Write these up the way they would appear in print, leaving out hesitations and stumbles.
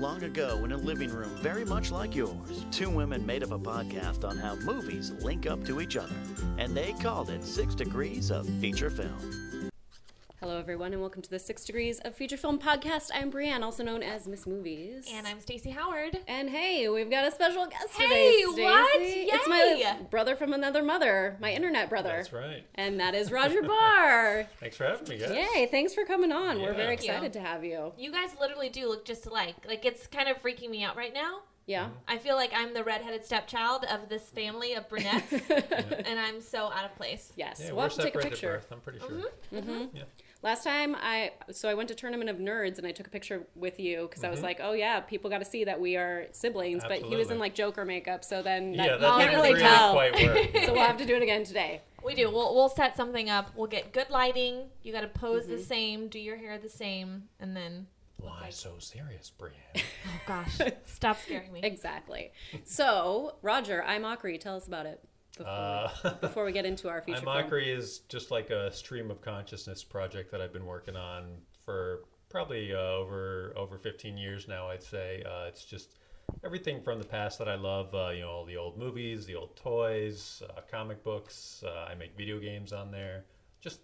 long ago in a living room very much like yours, two women made up a podcast on how movies link up to each other, and they called it 6 Degrees of Feature Film. Hello, everyone, and welcome to the 6 Degrees of Feature Film podcast. I'm Brianne, also known as Miss Movies. And I'm Stacey Howard. And hey, we've got a special guest today, Hey, Stacey. what? Yay! It's my brother from another mother, my internet brother. That's right. And that is Roger Barr. Thanks for having me, guys. Yay, thanks for coming on. Yeah. We're very Thank you. excited to have you. You guys literally do look just alike. Like, it's kind of freaking me out right now. Yeah. I feel like I'm the redheaded stepchild of this family of brunettes, and I'm so out of place. Yes. Yeah, We'll we're have to take a separated at picture. birth, I'm pretty sure. Yeah. Last time I went to Tournament of Nerds and I took a picture with you because I was like, oh yeah, people got to see that we are siblings. But he was Absolutely. in like Joker makeup, so then Yeah, that that can't didn't really really tell. quite work. So we'll have to do it again today. We do. We'll set something up. We'll get good lighting. You got to pose the same, do your hair the same, and then... Why so serious, Brianne? Oh, gosh. Stop scaring me. Exactly. So, Roger, iMockery, tell us about it before we get into our feature film. iMockery is just like a stream of consciousness project that I've been working on for probably over 15 years now, I'd say. It's just everything from the past that I love, all the old movies, the old toys, comic books. I make video games on there. Just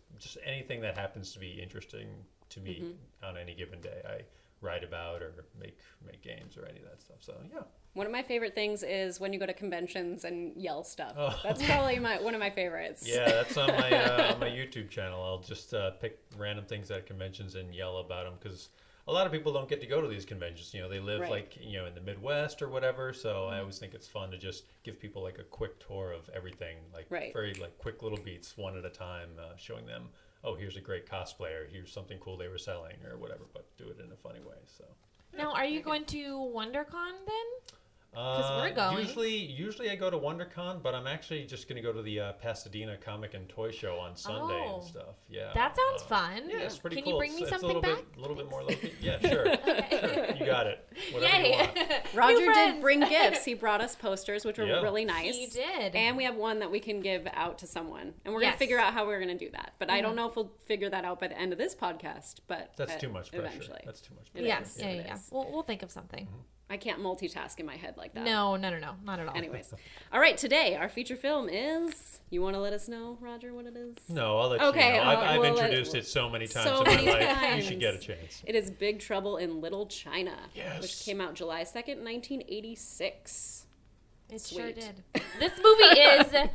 anything that happens to be interesting to me on any given day. I write about or make games or any of that stuff. So, yeah. One of my favorite things is when you go to conventions and yell stuff. Oh. That's probably one of my favorites. Yeah, that's on my YouTube channel. I'll just pick random things at conventions and yell about them because a lot of people don't get to go to these conventions. They live Right. in the Midwest or whatever. So I always think it's fun to just give people like a quick tour of everything, like Right. very like quick little beats, one at a time, showing them, oh, here's a great cosplayer, here's something cool they were selling or whatever, but do it in a funny way. So. Now, are you going to WonderCon then? 'Cause we're going. Usually I go to WonderCon, but I'm actually just going to go to the Pasadena Comic and Toy Show on Sunday Oh. and stuff. Yeah. That sounds fun. Yeah, it's pretty Can cool. you bring me It's something a little back? bit, little bit more local. Yeah, sure. Sure. You got it. Whatever you Yay! want. Roger New did friends. bring gifts. He brought us posters, which were Yeah. really nice. He did. And we have one that we can give out to someone. And we're going to Yes. figure out how we're going to do that. But I don't know if we'll figure that out by the end of this podcast. But That's too much pressure. Eventually. That's too much It pressure. Yes. is. Yeah, It yeah. is. We'll think of something. I can't multitask in my head like that. No, not at all. Anyways. All right, today our feature film is... You want to let us know, Roger, what it is? No, I'll let Okay, you know. I've we'll introduced it so many times so in my many life. You times. should get a chance. It is Big Trouble in Little China, Yes. which came out July 2nd, 1986. It Sweet. sure did. This movie is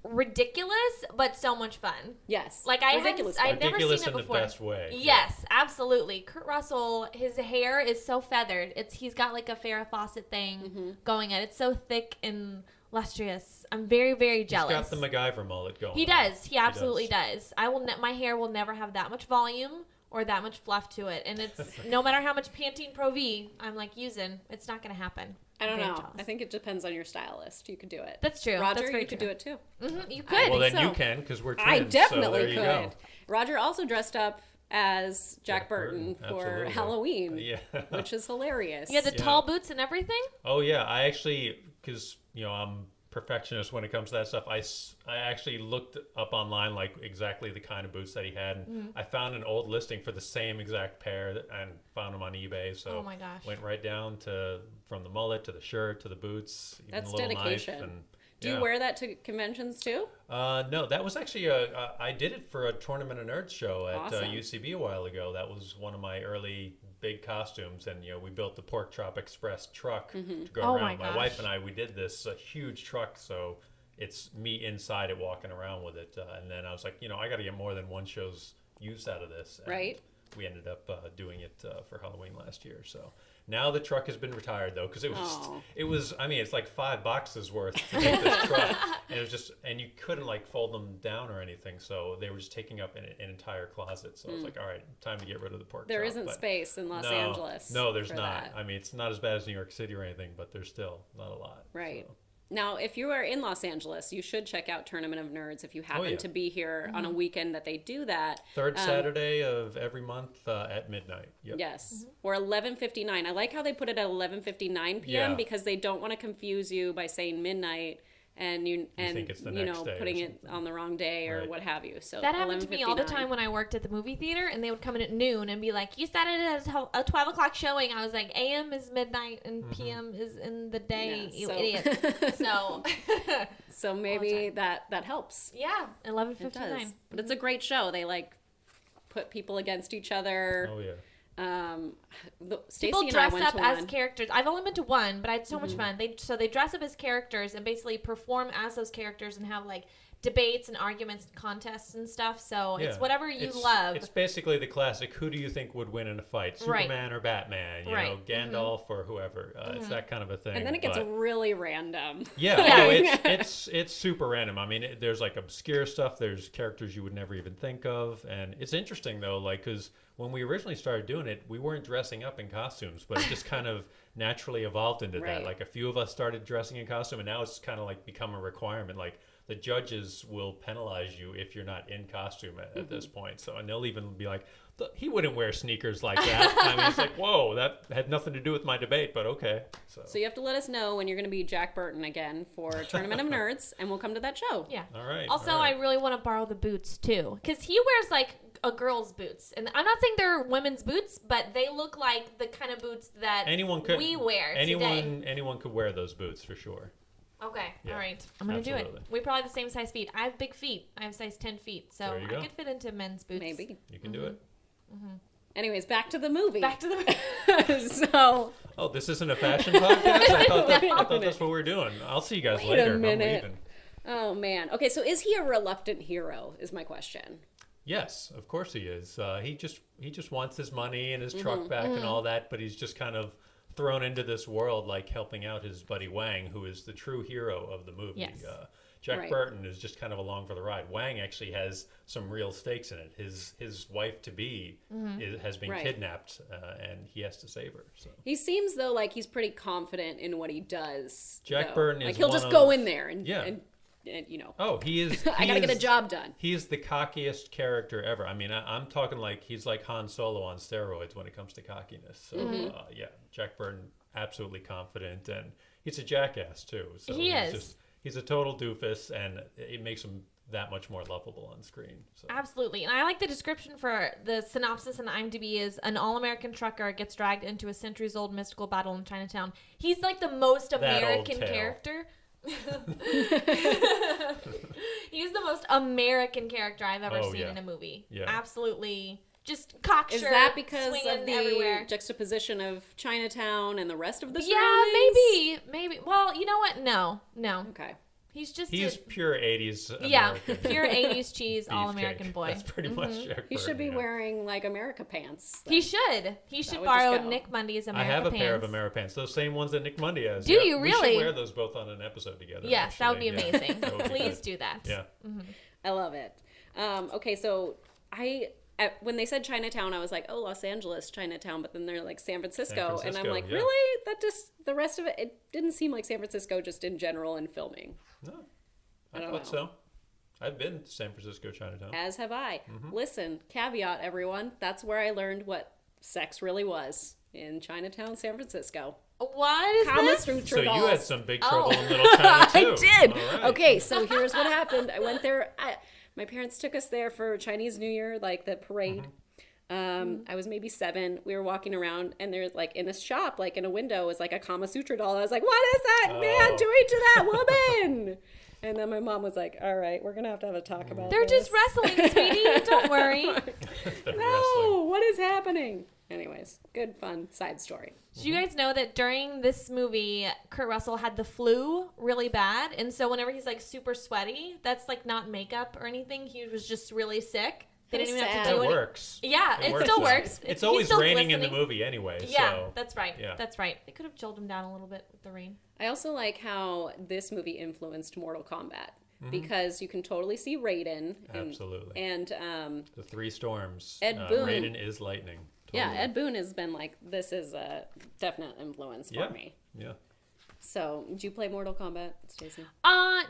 ridiculous, but so much fun. Yes. Like I'd Ridiculous never fun. Ridiculous seen it in the before. best way. Yes, absolutely. Kurt Russell, his hair is so feathered. He's got like a Farrah Fawcett thing going on. It's so thick and lustrous. I'm very, very jealous. He's got the MacGyver mullet going. He on. does. He absolutely does. My hair will never have that much volume or that much fluff to it, and it's no matter how much Pantene Pro V I'm like using, it's not going to happen. I don't I'm very know. jealous. I think it depends on your stylist. You could do it. That's true. Roger, That's very you could true. do it too. You could. Well, then so. you can, because we're twins. I so definitely there you could. go. Roger also dressed up as Jack Burton for absolutely. Halloween, Yeah. which is hilarious. You had the tall boots and everything? Oh yeah, I actually, because I'm perfectionist when it comes to that stuff. I actually looked up online like exactly the kind of boots that he had. And I found an old listing for the same exact pair and found them on eBay. So Oh my gosh. went right down to from the mullet to the shirt to the boots. Even That's the little dedication. Knife and, Do you wear that to conventions too? No, that was actually I did it for a Tournament of Nerds show at Awesome. UCB a while ago. That was one of my early big costumes, and we built the Pork Chop Express truck to go Oh around. my My wife gosh. and I, we did this huge truck, so it's me inside it walking around with it. And then I was like, I got to get more than one show's use out of this. And Right. We ended up doing it for Halloween last year. So now the truck has been retired though, because Oh. it was. I mean, it's like 5 boxes worth to take this truck, and it was just, and you couldn't like fold them down or anything, so they were just taking up an entire closet. So I was like, all right, time to get rid of the pork. There chop. isn't But space in Los no, Angeles. No, there's for not. that. I mean, it's not as bad as New York City or anything, but there's still not a lot. Right. So. Now, if you are in Los Angeles, you should check out Tournament of Nerds if you happen yeah. to be here on a weekend that they do that. Third Saturday of every month at midnight. Yep. Yes, or 11:59. I like how they put it at 11:59 p.m. Yeah. because they don't want to confuse you by saying midnight and you think it's the next day or putting it on the wrong day or Right. what have you. So that happened to me all the 11:59. time when I worked at the movie theater, and they would come in at noon and be like, "You started at a 12 o'clock showing." I was like, "AM is midnight and PM is in the day, Yeah, you so- idiots." So, So maybe that helps. yeah, It 11:59. does. But it's a great show. They like put people against each other. Oh, yeah. Stacey People and I dress went up to as one. characters. I've only been to one, but I had so much fun. They dress up as characters and basically perform as those characters and have like debates and arguments and contests and stuff. So it's Yeah. whatever you It's- love. It's basically the classic, who do you think would win in a fight? Right. Superman or Batman? You Right. know, Gandalf or whoever. It's that kind of a thing. And then it gets but- really random. Yeah, Yeah. no, it's super random. I mean, there's like obscure stuff. There's characters you would never even think of, and it's interesting though, like because when we originally started doing it, we weren't dressing up in costumes, but it just kind of naturally evolved into Right. that. Like a few of us started dressing in costume, and now it's kind of like become a requirement. Like the judges will penalize you if you're not in costume at this point. So, and they'll even be like, he wouldn't wear sneakers like that. I mean, it's like, whoa, that had nothing to do with my debate, but okay. So you have to let us know when you're going to be Jack Burton again for Tournament of Nerds, and we'll come to that show. Yeah. All right. Also, all right. I really want to borrow the boots too, because he wears like a girl's boots, and I'm not saying they're women's boots, but they look like the kind of boots that anyone could we wear anyone today. anyone could wear those boots for sure. Okay, Yeah, all right, I'm gonna do absolutely. it. We probably have the same size feet. I have big feet. I have size 10 feet, so There you I go. could fit into men's boots. Maybe. You can do it. Anyways, back to the movie. Back to the. So, Oh, this isn't a fashion podcast? I thought No. that's what we're doing. I'll see you guys Wait a later. minute. I'm leaving. oh man. Okay, so is he a reluctant hero? Is my question. Yes, of course he is. He just wants his money and his truck back and all that, but he's just kind of thrown into this world, like helping out his buddy Wang, who is the true hero of the movie. Yes. Jack Right. Burton is just kind of along for the ride. Wang actually has some real stakes in it. His wife to be has been Right. kidnapped, and he has to save her. So He seems though like he's pretty confident in what he does. Jack though. Burton like is he'll one just of- go in there and Yeah. and you know. oh, he is. I he gotta get a is- job done. He is the cockiest character ever. I mean, I'm talking like he's like Han Solo on steroids when it comes to cockiness. So, yeah, Jack Burton, absolutely confident, and he's a jackass too. So He he's is. He's a total doofus, and it makes him that much more lovable on screen. So. Absolutely. And I like the description for the synopsis in IMDb is an all-American trucker gets dragged into a centuries-old mystical battle in Chinatown. He's like the most old American tale. character. He's the most American character I've ever Oh, seen yeah. in a movie. Yeah. Absolutely. Just cocksure. Is that because swinging of the everywhere. juxtaposition of Chinatown and the rest of the Yeah, surroundings? maybe. Well, you know what? No. Okay. He's just He's a, pure 80s American. yeah, pure 80s cheese, beefcake. all-American boy. That's pretty much Jack He should be Burton, yeah. wearing like America pants. He should. He should would borrow just go. Nick Mundy's I America have a pants. pair of America pants, those same ones that Nick Mundy has. Do Yeah, you We really? should wear those both on an episode together. Yes, that would be actually. Yeah. amazing. That would be Please good. do that. Yeah. I love it. Okay, so when they said Chinatown, I was like, oh, Los Angeles, Chinatown, but then they're like San Francisco, and I'm Francisco, like, yeah. really? That just the rest of it didn't seem like San Francisco just in general in filming. No, I I don't thought know. so. I've been to San Francisco, Chinatown. As have I. Mm-hmm. Listen, caveat, everyone. That's where I learned what sex really was in Chinatown, San Francisco. What is Kama this? Sutra So you dolls. had some big trouble Oh. in Little China too. I did. All right. Okay, so here's what happened. I went there. My parents took us there for Chinese New Year, like the parade. I was maybe 7. We were walking around, and there's like in a shop, like in a window, was like a Kama Sutra doll. I was like, "What is that man Oh. doing to that woman?" And then my mom was like, "All right, we're gonna have to have a talk about They're this." just wrestling, sweetie. Don't worry. They're wrestling. No, what is happening? Anyways, good fun side story. Did you guys know that during this movie, Kurt Russell had the flu really bad? And so whenever he's like super sweaty, that's like not makeup or anything. He was just really sick. They didn't even have to Sad. do That it. works. Yeah, it works still out. works. It's He's always still raining in the glistening. movie anyway. Yeah, So. that's right. Yeah. That's right. They could have chilled him down a little bit with the rain. I also like how this movie influenced Mortal Kombat because you can totally see Raiden. Absolutely. And The Three Storms. Ed Boon. Raiden is lightning. yeah, Totally. Ed Boon has been like, this is a definite influence for Yeah. me. Yeah. So, did you play Mortal Kombat, Stacey?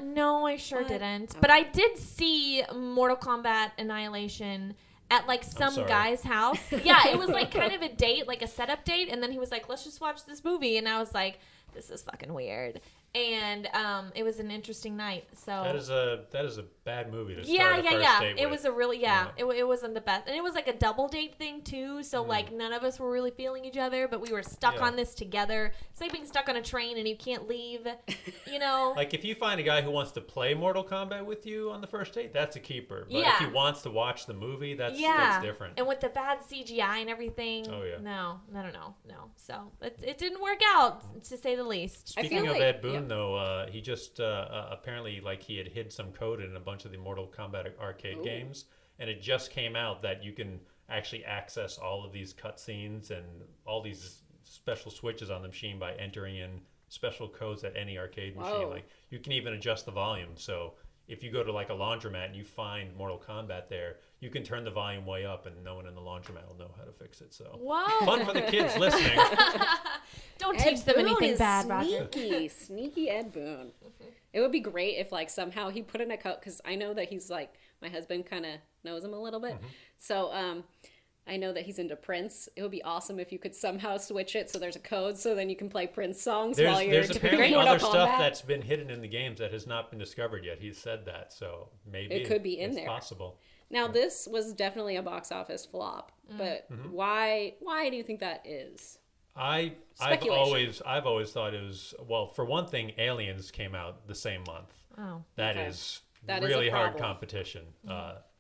No, I sure What? didn't. Okay. But I did see Mortal Kombat Annihilation at like some sorry. guy's house. Yeah, it was like kind of a date, like a setup date, and then he was like, "Let's just watch this movie," and I was like, this is fucking weird. And it was an interesting night. So that is a bad movie to start a first date with. It was a really it wasn't the best, and it was like a double date thing too. So like none of us were really feeling each other, but we were stuck on this together. It's like being stuck on a train and you can't leave. You know, like if you find a guy who wants to play Mortal Kombat with you on the first date, that's a keeper. But if he wants to watch the movie, that's different. And with the bad CGI and everything, no. So it didn't work out, to say the least. Speaking of Ed Boon, though, he just apparently like he had hid some code in a bunch of the Mortal Kombat arcade games, and it just came out that you can actually access all of these cutscenes and all these special switches on the machine by entering in special codes at any arcade machine. Like you can even adjust the volume. So if you go to like a laundromat and you find Mortal Kombat there, you can turn the volume way up and no one in the laundromat will know how to fix it. So fun for the kids listening. Don't teach them anything bad, Roger. Sneaky Ed Boon. It would be great if like somehow he put in a code, because I know that he's like, my husband kind of knows him a little bit. So I know that he's into Prince. It would be awesome if you could somehow switch it so there's a code, so then you can play Prince songs while you're There's apparently other stuff that's been hidden in the games that has not been discovered yet. He's said that, so maybe it could be in there. It's possible. Now this was definitely a box office flop, but why do you think that is? I've always thought it was, well, for one thing, Aliens came out the same month. Oh, that is really hard competition.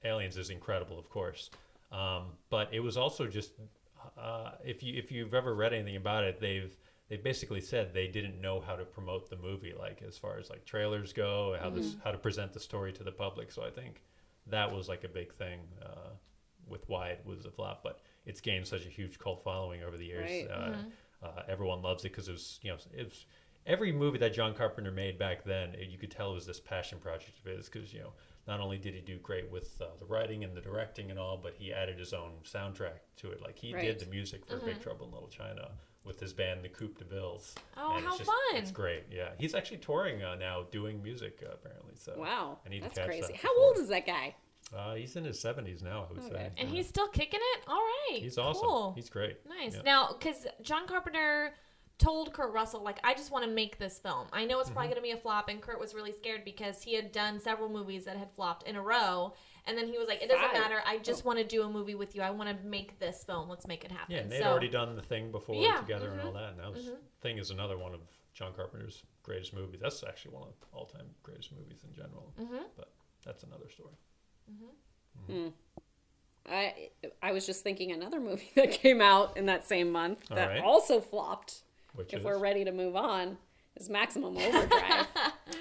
Aliens is incredible, of course, but it was also just if you've ever read anything about it, they've basically said they didn't know how to promote the movie, like as far as like trailers go, how to present the story to the public. So I think that was like a big thing with why it was a flop, but it's gained such a huge cult following over the years. Right. Everyone loves it because it was every movie that John Carpenter made back then. You could tell it was this passion project of his, because not only did he do great with the writing and the directing and all, but he added his own soundtrack to it. Like he did the music for Big Trouble in Little China with his band, the Coupe de Villes. Oh, and how fun! It's great. Yeah, he's actually touring now, doing music apparently. So wow, I need that's to catch crazy. that How old is that guy? He's in his 70s now, I would say. And he's still kicking it? All right. He's awesome. Cool. He's great. Nice. Yeah. Now, because John Carpenter told Kurt Russell, like, I just want to make this film. I know it's probably going to be a flop, and Kurt was really scared because he had done several movies that had flopped in a row. And then he was like, it doesn't matter. I just want to do a movie with you. I want to make this film. Let's make it happen. Yeah, and they'd already done The Thing before together and all that. And that was, Thing is another one of John Carpenter's greatest movies. That's actually one of all-time greatest movies in general. But that's another story. I was just thinking another movie that came out in that same month that also flopped. Which if we're ready to move on, is Maximum Overdrive.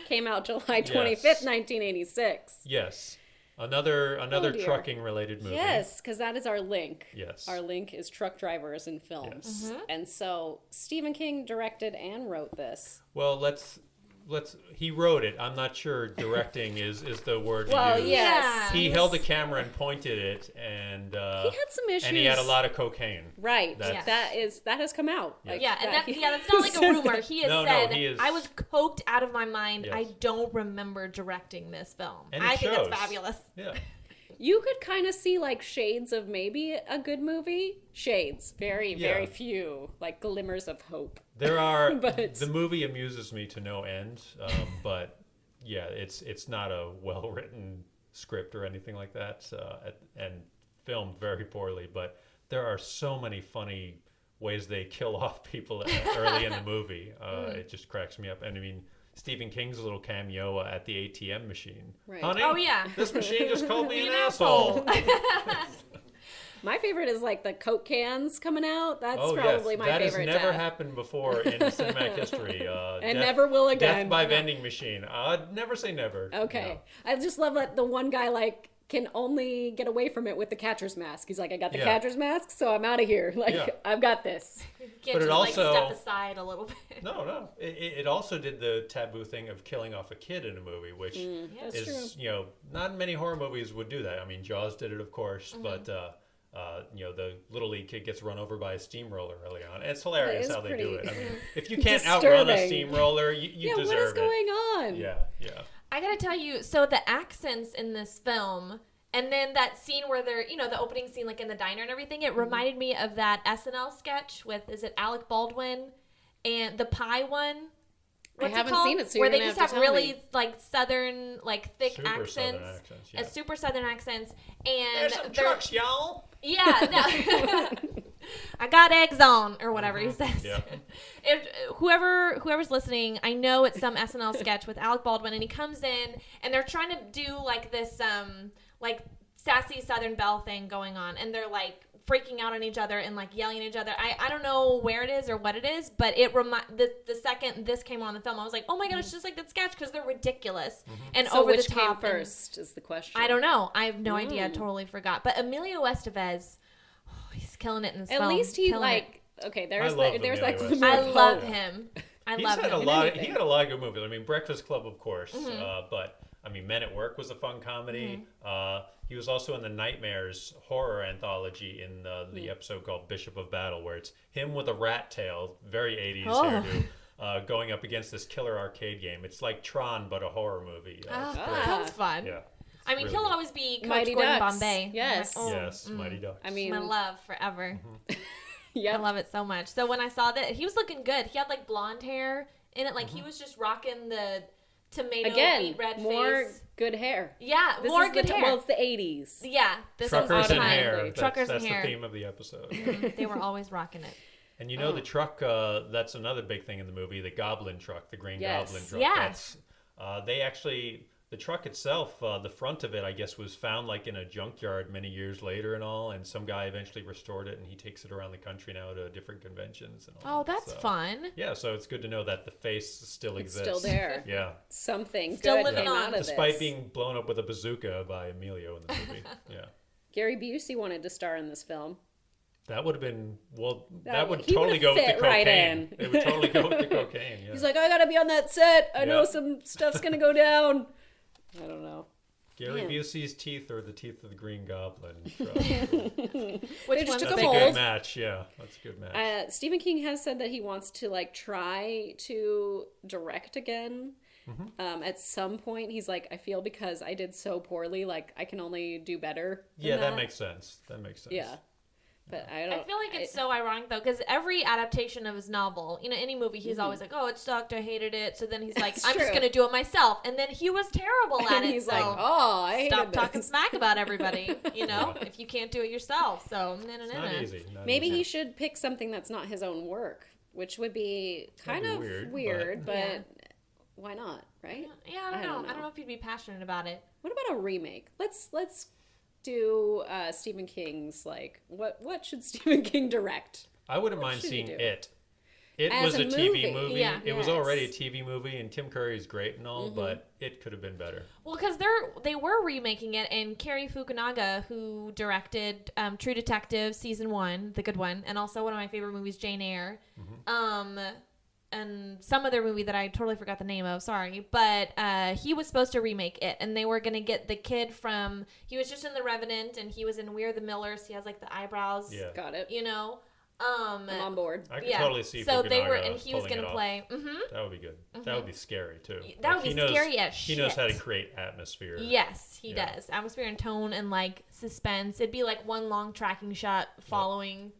Came out July 25th, 1986. Yes. Another trucking related movie. Yes, because that is our link. Yes. Our link is truck drivers in films. And so Stephen King directed and wrote this. Well, let's he wrote it. I'm not sure directing is the word to use. Yes. He held the camera and pointed it, and he had some issues. And he had a lot of cocaine. Right. That has come out. Yes. That's not like a rumor. He has said, he is... I was coked out of my mind. Yes. I don't remember directing this film. And I think it's fabulous. Yeah. You could kind of see like shades of maybe a good movie. Shades. Very, very few. Like glimmers of hope. There are, the movie amuses me to no end, but yeah, it's not a well-written script or anything like that, and filmed very poorly, but there are so many funny ways they kill off people early in the movie. It just cracks me up. And I mean, Stephen King's little cameo at the ATM machine. Right. Honey, oh yeah, this machine just called me an asshole. My favorite is like the Coke cans coming out. That's probably my favorite. That has never happened before in cinematic history. And never will again. Death by vending machine. I'd never say never. Okay. I just love that the one guy like can only get away from it with the catcher's mask. He's like, I got the catcher's mask, so I'm out of here. Like, I've got this. You can't just also step aside a little bit. No. It also did the taboo thing of killing off a kid in a movie, which is, not many horror movies would do that. I mean, Jaws did it, of course, but... the Little League kid gets run over by a steamroller early on. And it's hilarious how they do it. I mean, if you can't outrun a steamroller, you deserve it. What is going on? Yeah. I gotta tell you, so the accents in this film, and then that scene where they're, the opening scene, like in the diner and everything, it reminded me of that SNL sketch with, is it Alec Baldwin and the pie one. I What's it haven't called? seen it, so where you're they gonna just have to have tell really me. like southern, like thick Super accents, southern accents, yeah. super southern accents, and There's some they're- trucks, y'all. Yeah, no. I got eggs on, or whatever he says. Yeah. If whoever's listening, I know it's some SNL sketch with Alec Baldwin, and he comes in, and they're trying to do like this, like sassy Southern Belle thing going on, and they're like freaking out on each other and like yelling at each other. I don't know where it is or what it is, but the second this came on the film, I was like, oh my god, it's just like that sketch because they're ridiculous and So over which the top. came first is the question. I don't know. I have no idea. I totally forgot. But Emilio Estevez, he's killing it in this At film. least he Killing like okay. There's I love that. There's that. Emilio glimmer I of love hope. him. I He's love had him. a lot. anything. He had a lot of good movies. I mean, Breakfast Club, of course, Mm-hmm. but I mean, Men at Work was a fun comedy. He was also in the Nightmares horror anthology in the episode called Bishop of Battle, where it's him with a rat tail, very 80s hairdo, going up against this killer arcade game. It's like Tron, but a horror movie. It's That great. sounds fun. Yeah. I mean, really he'll good. always be Coach Mighty Gordon Ducks. Bombay. Yes. Oh, Yes, Mighty Ducks. I mean, my love forever. I yeah. love it so much. So when I saw that, he was looking good. He had like blonde hair in it. Like he was just rocking the tomato Again, beet red more face. good hair. Yeah, This more is good the hair. Well, it's the 80s. Yeah, this Truckers is and time. hair. That's, Truckers that's and hair. the theme of the episode. They were always rocking it. And you know the truck, that's another big thing in the movie, the Goblin truck, the Green Yes. Goblin truck. Yeah. That's, they actually, the truck itself, the front of it, I guess, was found like in a junkyard many years later and all, and some guy eventually restored it, and he takes it around the country now to different conventions and all. Oh, that's So, fun. Yeah, so it's good to know that the face still It's exists. still there. Yeah. Something Still good living came on. out of Despite this. being blown up with a bazooka by Emilio in the movie. Yeah. Gary Busey wanted to star in this film. That would have been, well, That that would- would he totally would've go with the fit right cocaine. in. It would totally go with the cocaine, yeah. He's like, I gotta be on that set. I know Yeah. some stuff's gonna go down. I don't know. Gary Man. Busey's teeth or the teeth of the Green Goblin. Which just one's took That's a a bigger? mold. good match. Yeah, that's a good match. Stephen King has said that he wants to like try to direct again. At some point, he's like, I feel because I did so poorly, like I can only do better. than Yeah, that makes sense. That makes sense. Yeah, but I don't. I feel like it's so ironic though, because every adaptation of his novel, you know, any movie, he's always like, "Oh, it sucked. I hated it." So then he's like, It's "I'm just true. gonna do it myself," and then he was terrible at And it. he's so like, oh, I hated stop this. talking smack about everybody. You know, if you can't do it yourself. So It's not easy. Not Maybe easy. he should pick something that's not his own work, which would be kind That'd of be weird, weird, but Yeah. why not, right? Yeah, I don't know. I don't know if he'd be passionate about it. What about a remake? Let's do Stephen King's like what should Stephen King direct? I wouldn't mind should he seeing do? it. It As was a a TV movie, movie. yeah. It was Yes. already a TV movie, and Tim Curry's great and all, Mm-hmm. but it could have been better. Well, because they were remaking it, and Cary Fukunaga, who directed True Detective season 1, the good one, and also one of my favorite movies, Jane Eyre, and some other movie that I totally forgot the name of. Sorry, but he was supposed to remake it, and they were gonna get the kid from. He was just in The Revenant, and he was in We're the Millers. He has like the eyebrows. Yeah. Got it. You know. I'm on board. I could Yeah. totally see So they were, Fukunaga and he was pulling gonna it off. play. Mm-hmm. That would be good. That would be scary, too. That would he be knows, scary as He knows how to shit. create atmosphere. Yes, he Yeah. does. Atmosphere and tone and like suspense. It'd be like one long tracking shot following.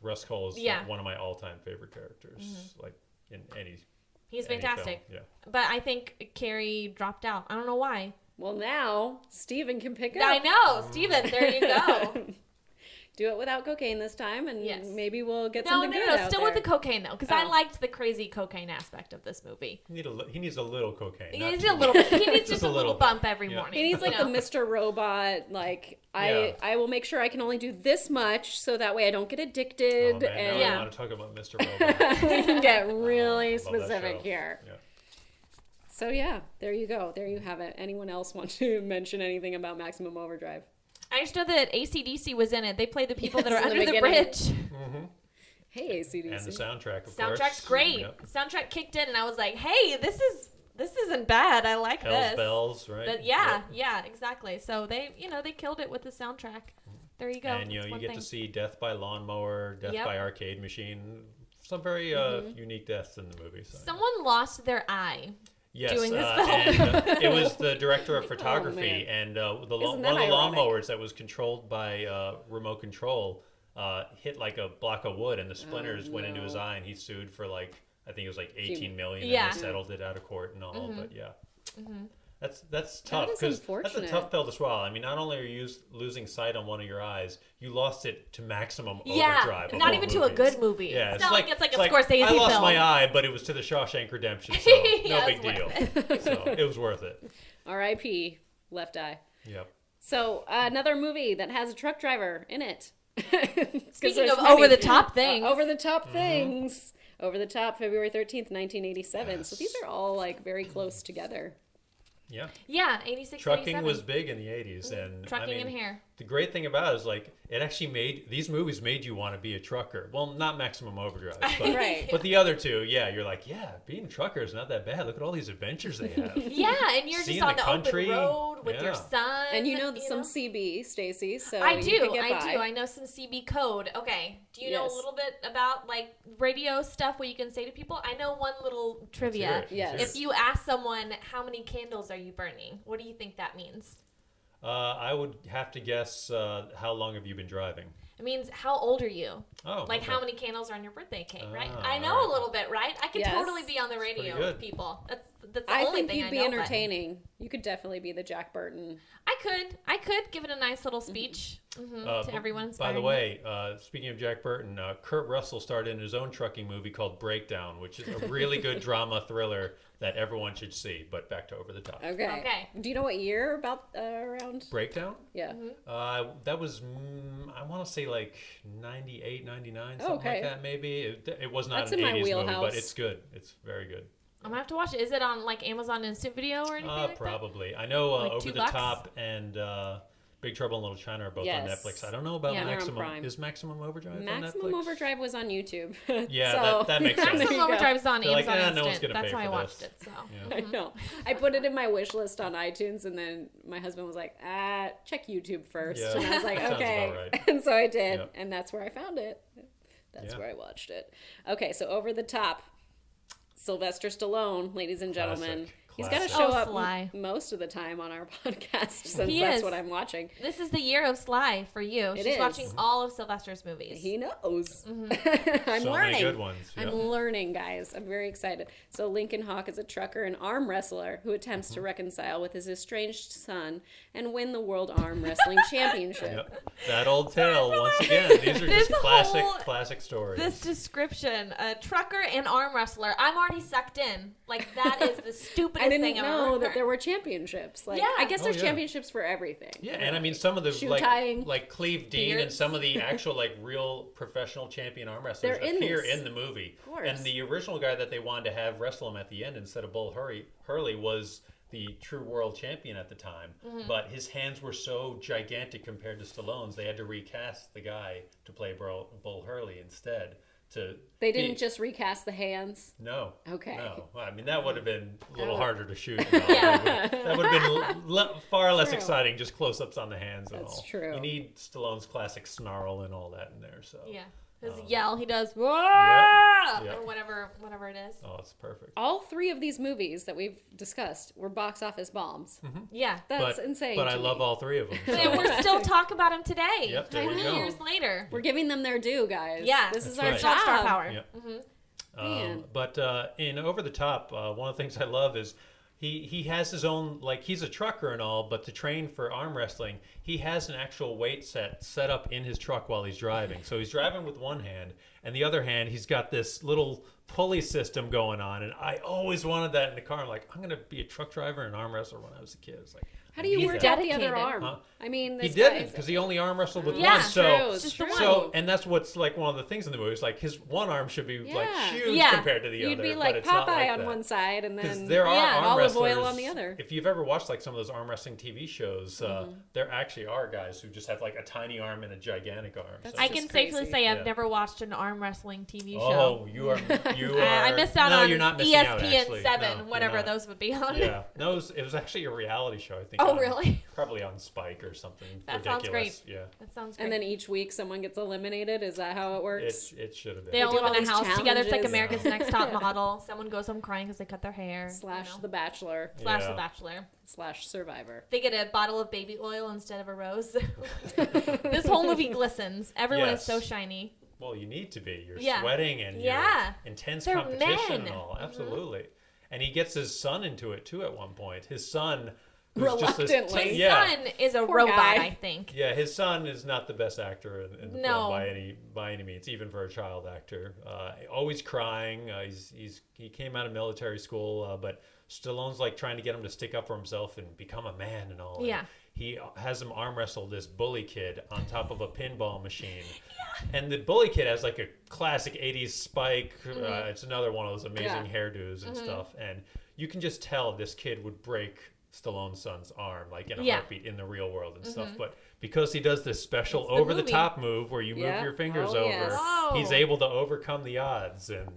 Russ Cole is Yeah. one of my all-time favorite characters, like in any He's any fantastic. film. Yeah. But I think Carrie dropped out. I don't know why. Well, now Stephen can pick up. I know, Steven, there you go. Do it without cocaine this time, and Yes. maybe we'll get No, something no, good no, out still there. with the cocaine though, because I Oh. liked the crazy cocaine aspect of this movie. He needs a little cocaine. He not needs too a little much. bit. He needs just a a little little bit. bump every Yeah. morning. He needs like you the know? Mr. Robot, like Yeah. I will make sure I can only do this much so that way I don't get Oh, addicted, man, and now Yeah. I want to talk about Mr. Robot. we can get really Love that specific show. here. Yeah. So yeah, there you go. There you have it. Anyone else want to mention anything about Maximum Overdrive? I just know that AC/DC was in it. They play the people that Yes, are in the under the beginning. bridge. Hey, ACDC. And the soundtrack, of course. Soundtrack's great. Yep. Soundtrack kicked in, and I was like, "Hey, this isn't bad. I like Hell's this." Bells, right? But yeah, Yep. yeah, exactly. So they killed it with the soundtrack. There you go. And That's you one get thing. to see Death by Lawnmower, Death Yep. by Arcade Machine. Some very unique deaths in the movie. So. Someone lost their eye. Yes, doing this and it was the director of photography, man. Isn't and one of that the ironic? lawnmowers that was controlled by remote control hit like a block of wood, and the splinters went into his eye, and he sued for like I think it was like 18 million. Yeah. And they settled it out of court and all. But yeah. That's tough That is because that's a unfortunate. tough pill to swallow. I mean, not only are you losing sight on one of your eyes, you lost it to maximum Yeah, overdrive. of not all even to a movies. good movie. Yeah, It's not like it's like a Scorsese I lost film. my eye, but it was to the Shawshank Redemption, so Yeah, no big it's deal. So it was worth it. R.I.P. Left eye. Yep. So another movie that has a truck driver in it. Speaking of over-the-top things. Over-the-top things. Over the Top, February 13th, 1987. So these are all like very close together. Yeah. Yeah, 86, Trucking 87. was big in the 80s, and Trucking I mean, and hair. the great thing about it is like it actually these movies made you want to be a trucker. Well, not Maximum Overdrive, but, Right. but the other two, yeah, you're like, yeah, being a trucker is not that bad. Look at all these adventures they have. Yeah, and you're Seeing just on the the country. open road with your Yeah. son. And you know some CB, Stacy, so I you do. can get I by. do. I know some CB code. Okay. Do you know Yes. a little bit about like radio stuff what you can say to people? I know one little trivia. hear it. Yes. Let's If you ask someone how many candles are you burning, what do you think that means? I would have to guess how long have you been driving? It means how old are you? Oh, Like okay. how many candles are on your birthday cake, right? Ah, I know alright. a little bit, right? I could Yes. totally be on the radio pretty with good. people. That's the I only think thing you'd I be know, but entertaining. You could definitely be the Jack Burton. I could give it a nice little speech to everyone. By the inspiring way, speaking of Jack Burton, Kurt Russell starred in his own trucking movie called Breakdown, which is a really good drama thriller that everyone should see. But back to Over the Top. Okay. Okay. Do you know what year about around? Breakdown? Yeah. That was, I want to say like 98, 99, something Okay. like that maybe. It was not That's an in my 80s movie, wheelhouse. but it's good. It's very good. I'm gonna have to watch it. Is it on like Amazon Instant Video or anything like that? Probably. I know Like Over the $2? Top and Big Trouble in Little China are both Yes. on Netflix. I don't know about Yeah, they're on Maximum. Prime. Is Maximum Overdrive on Maximum Netflix? Overdrive was on YouTube. Yeah, So- that makes sense. There you Maximum go. Overdrive is on They're like, Amazon no one's Instant. gonna That's pay how I for watched this. it. So I know. I put it in my wish list on iTunes, and then my husband was like, check YouTube first. Yeah, And I was like, that sounds okay. about right. And so I did, Yep. and that's where I found it. That's Yeah. where I watched it. Okay, so Over the Top. Sylvester Stallone, ladies and gentlemen. Classic. He's got to Classic. show Oh, up Sly. most of the time on our podcast since He that's is. what I'm watching. this is the year of Sly for you. It She's is. watching all of Sylvester's movies. He knows. Mm-hmm. I'm So learning. many good ones. I'm Yeah. learning, guys. I'm very excited. So Lincoln Hawk is a trucker and arm wrestler who attempts Mm-hmm. to reconcile with his estranged son and win the World Arm Wrestling Championship. Yep. That old tale once again. These are This just classic, whole- classic stories. This description, a trucker and arm wrestler. I'm already sucked in. Like that is the stupidest I didn't thing I've ever know heard. that there were championships. Like, Yeah. I guess Oh, there's yeah. championships for everything. Yeah, and I mean some of the Shoe like tying. Cleve Dean and Beards. some of the actual like real professional champion arm wrestlers They're in appear this. in the movie. Of course. And the original guy that they wanted to have wrestle him at the end instead of Bull Hurley was the true world champion at the time. Mm-hmm. But his hands were so gigantic compared to Stallone's, they had to recast the guy to play Bull Hurley instead. They didn't just recast the hands. No. Okay. No. Well, I mean, that would have been a little would- harder to shoot. And all. That would have been far less True. exciting, just close-ups on the hands and That's all. true. You need Stallone's classic snarl and all that in there. So. Yeah. His yell, he does "Wah!" Yep. or whatever it is. Oh, it's perfect. All three of these movies that we've discussed were box office bombs. Yeah. That's but, insane. But to I me. love all three of them. And So. we're still talking about him today. Yep, there 20 you go. years later. We're giving them their due, guys. Yeah. This is That's our right. job. Not star power. Yep. Man. But in Over the Top, one of the things I love is he has his own, like, he's a trucker and all, but to train for arm wrestling, he has an actual weight set up in his truck while he's driving. So he's driving with one hand, and the other hand, he's got this little pulley system going on. And I always wanted that in the car. I'm like, I'm going to be a truck driver and arm wrestler when I was a kid. It's like, How do you He's work out the dedicated. other arm? Huh? I mean, he this didn't guy's- because he only arm wrestled with Yeah, one. So true. It's just true. the one. so, and that's what's like one of the things in the movie is like his one arm should be like Yeah. huge Yeah. compared to the You'd other. be but like it's not Popeye like on that. one side and Because then there are Yeah. arm olive wrestlers oil on the other. If you've ever watched like some of those arm wrestling TV shows, there actually are guys who just have like a tiny arm and a gigantic arm. That's So- I just can safely crazy. say I've Yeah. never watched an arm wrestling TV show. Oh, you are. I missed out no, on you're not missing ESPN out, actually. 7, No, you're whatever not. those would be on. Yeah, no, it was actually a reality show. I think. Oh, Oh, really? Probably on Spike or something. That ridiculous. sounds great. Yeah. That sounds great. And then each week someone gets eliminated. Is that how it works? It should have been. they all do live all in a these house together. It's like challenges. America's Next Top Model. Someone goes home crying because they cut their hair. Slash The Bachelor. Slash Yeah. The Bachelor. Slash Survivor. They get a bottle of baby oil instead of a rose. This whole movie glistens. Everyone is Yes. so shiny. Well, you need to be. You're Yeah. sweating and Yeah. you're intense They're competition men. and all. Absolutely. And he gets his son into it too at one point. His son, who's just this Reluctantly. His yeah, son is a Poor robot, guy. I think. yeah. His son is not the best actor in the No. film by any means, even for a child actor. Always crying. He came out of military school, but Stallone's like trying to get him to stick up for himself and become a man and all. Yeah. And he has him arm wrestle this bully kid on top of a pinball machine. And the bully kid has like a classic 80s spike. It's another one of those amazing hairdos and stuff. And you can just tell this kid would break Stallone's son's arm like in a heartbeat in the real world and stuff. But because he does this special It's the over the movie. top move where you move Yeah. your fingers Oh, over, yes. Oh. he's able to overcome the odds and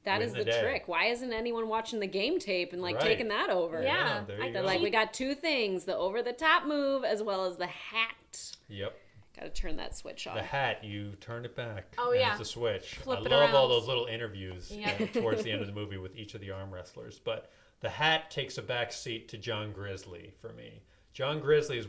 That win is the the day. trick. Why isn't anyone watching the game tape and like Right. taking that over? Yeah. there you I go. They're like, we got two things: the over-the-top move as well as the hat. Yep. Got to turn that switch on. The hat, you turn it back. Oh, and yeah. It's a switch. Flip I it love all around. those little interviews Yeah. towards the end of the movie with each of the arm wrestlers. But the hat takes a back seat to John Grizzly for me. John Grizzly is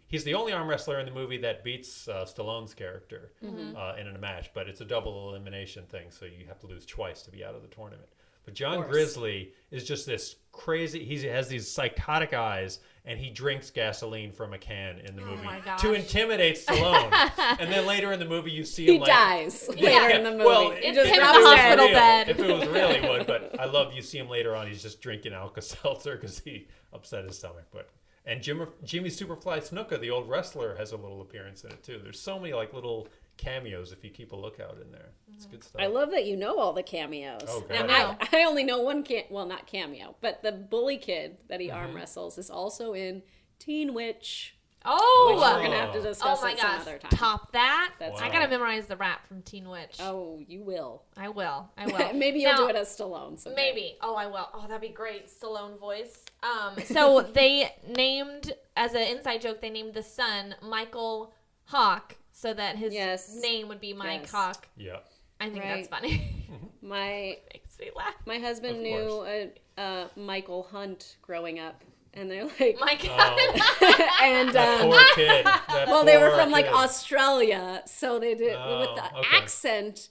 he's the only arm wrestler in the movie that beats Stallone's character in a match, but it's a double elimination thing, so you have to lose twice to be out of the tournament. But John Grizzly is just this crazy, he has these psychotic eyes, and he drinks gasoline from a can in the movie my gosh. to intimidate Stallone. And then later in the movie, you see He him dies later Yeah. in the movie. Well, He it's just him in drops the dead. hospital real. bed. If it was real, he would. But I love you see him later on. He's just drinking Alka-Seltzer because he upset his stomach. And Jimmy Superfly Snuka, the old wrestler, has a little appearance in it too. There's so many like little cameos if you keep a lookout in there. It's good stuff. I love that you know all the cameos. Oh, Now, God. I only know one well, not cameo, but the bully kid that he Mm-hmm. arm wrestles is also in Teen Witch, Oh, which we're gonna have to discuss oh my at some gosh! other time. Top that! That's I Wow. gotta memorize the rap from Teen Witch. Oh, you will. I will. I will. Maybe you'll Now, do it as Stallone. Someday. Maybe. Oh, I will. Oh, that'd be great. Stallone voice. So they named, as an inside joke, they named the son Michael Hawk so that his Yes. name would be Mike Yes. Hawk. Yeah. I think Right. that's funny. My Makes me laugh. my husband Of knew course. a Michael Hunt growing up, and they're like, My God. and That poor kid. That well, they were poor from like kid. Australia, so they did Oh, with the okay. accent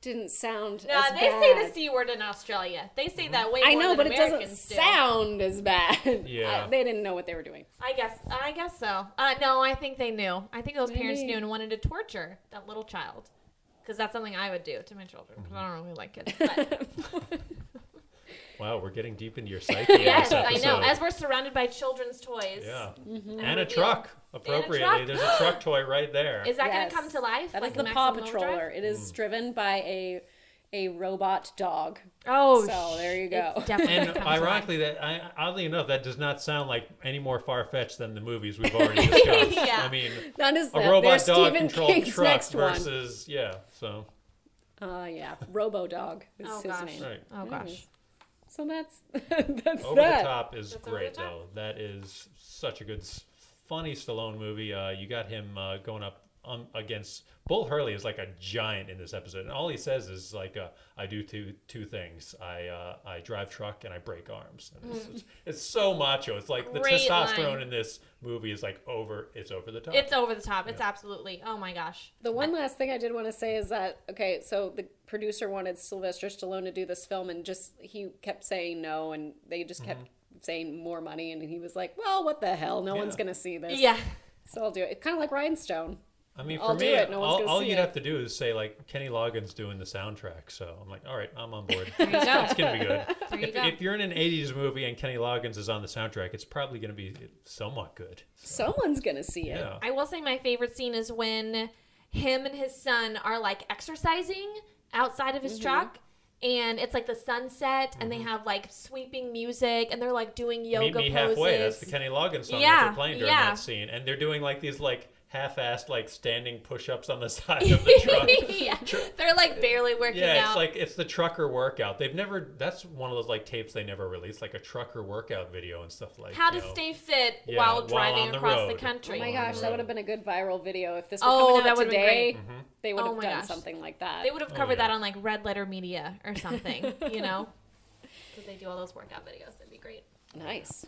didn't sound No, as they bad. say the C word in Australia. They say that way more I know, than but it doesn't Americans do. sound as bad. Yeah. They didn't know what they were doing. I guess so. No, I think they knew. I think those parents Maybe. knew and wanted to torture that little child. Because that's something I would do to my children. Because I don't really like kids. But Wow, we're getting deep into your psyche. in yes, this I know. episode. As we're surrounded by children's toys. Yeah. Mm-hmm. And a reveal. truck, appropriately. truck. There's a truck toy right there. Is that Yes. going to come to life? That like is the Maximum Paw Overdrive? Patroller. It is driven by a robot dog. Oh, So, there you go. it's definitely And gonna come to life. ironically, oddly enough, that does not sound like any more far-fetched than the movies we've already discussed. Yeah. I mean, That is a that. robot There's dog Stephen controlled King's truck next one. versus so Yeah, Robo Dog is Oh, his gosh. name. right. Oh, gosh. So that's that's Over that. the Top is That's Over great the Top. though. That is such a good, funny Stallone movie. You got him going up against Bull Hurley is like a giant in this episode, and all he says is like, "I do two things. I drive truck and I break arms." And it's so macho. It's like the Great testosterone line. in this movie is like it's over the top. It's over the top. It's absolutely. Oh, my gosh. The one last thing I did want to say is that okay, so the producer wanted Sylvester Stallone to do this film, and he kept saying no, and they just kept saying more money, and he was like, "Well, what the hell? No one's gonna see this." Yeah. So I'll do it. It's kind of like Rhinestone. I mean, for I'll do me, it. No one's gonna all see you'd it. have to do is say like Kenny Loggins doing the soundtrack. So I'm like, all right, I'm on board. There you go. It's gonna be good. There you If, go. if you're in an '80s movie and Kenny Loggins is on the soundtrack, it's probably gonna be somewhat good. Someone's gonna see it. Yeah. I will say my favorite scene is when him and his son are like exercising outside of his truck. And it's like the sunset, and they have like sweeping music, and they're like doing yoga Meet me poses. halfway. That's the Kenny Loggins song that Yeah, they're playing during yeah. that scene, and they're doing like these like half-assed like standing push-ups on the side of the truck. Yeah. They're like barely working out. It's the trucker workout. That's one of those like tapes they never released, like a trucker workout video and stuff like. How to stay fit while driving across the country. Oh my gosh, that would have been a good viral video if this were coming out today. They would have done something like that. They would have covered that on like Red Letter Media or something, you know, because they do all those workout videos. That'd be great. Nice.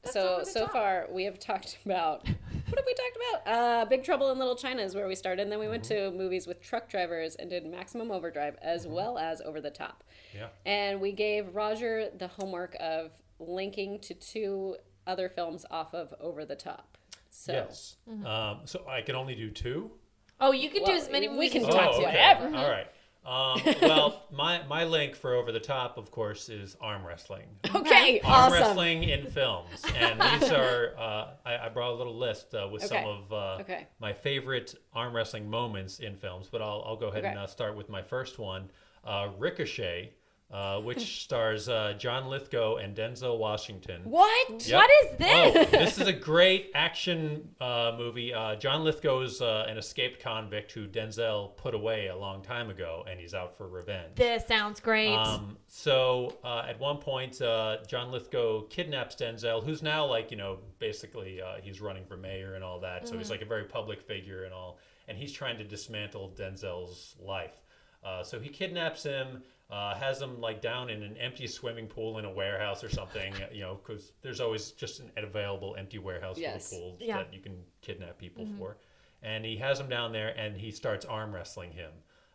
So far we have talked about, what have we talked about? Big Trouble in Little China is where we started, and then we went to movies with truck drivers and did Maximum Overdrive as well as Over the Top. Yeah. And we gave Roger the homework of linking to 2 other films off of Over the Top. So, yes. So I can only do 2? Oh, you can do as many movies we can as talk you want. whatever. All right. Well, my link for Over the Top, of course, is arm wrestling. Okay, Arm awesome. wrestling in films, and these are I brought a little list with some of my favorite arm wrestling moments in films. But I'll go ahead and start with my first one, Ricochet. Which stars John Lithgow and Denzel Washington. What? Yep. What is this? Oh, this is a great action movie. John Lithgow is an escaped convict who Denzel put away a long time ago, and he's out for revenge. This sounds great. So at one point, John Lithgow kidnaps Denzel, who's now like, basically he's running for mayor and all that. So he's like a very public figure and all, and he's trying to dismantle Denzel's life. So he kidnaps him. Has him like down in an empty swimming pool in a warehouse or something, because there's always just an available empty warehouse full of pools that you can kidnap people for. And he has him down there, and he starts arm wrestling him.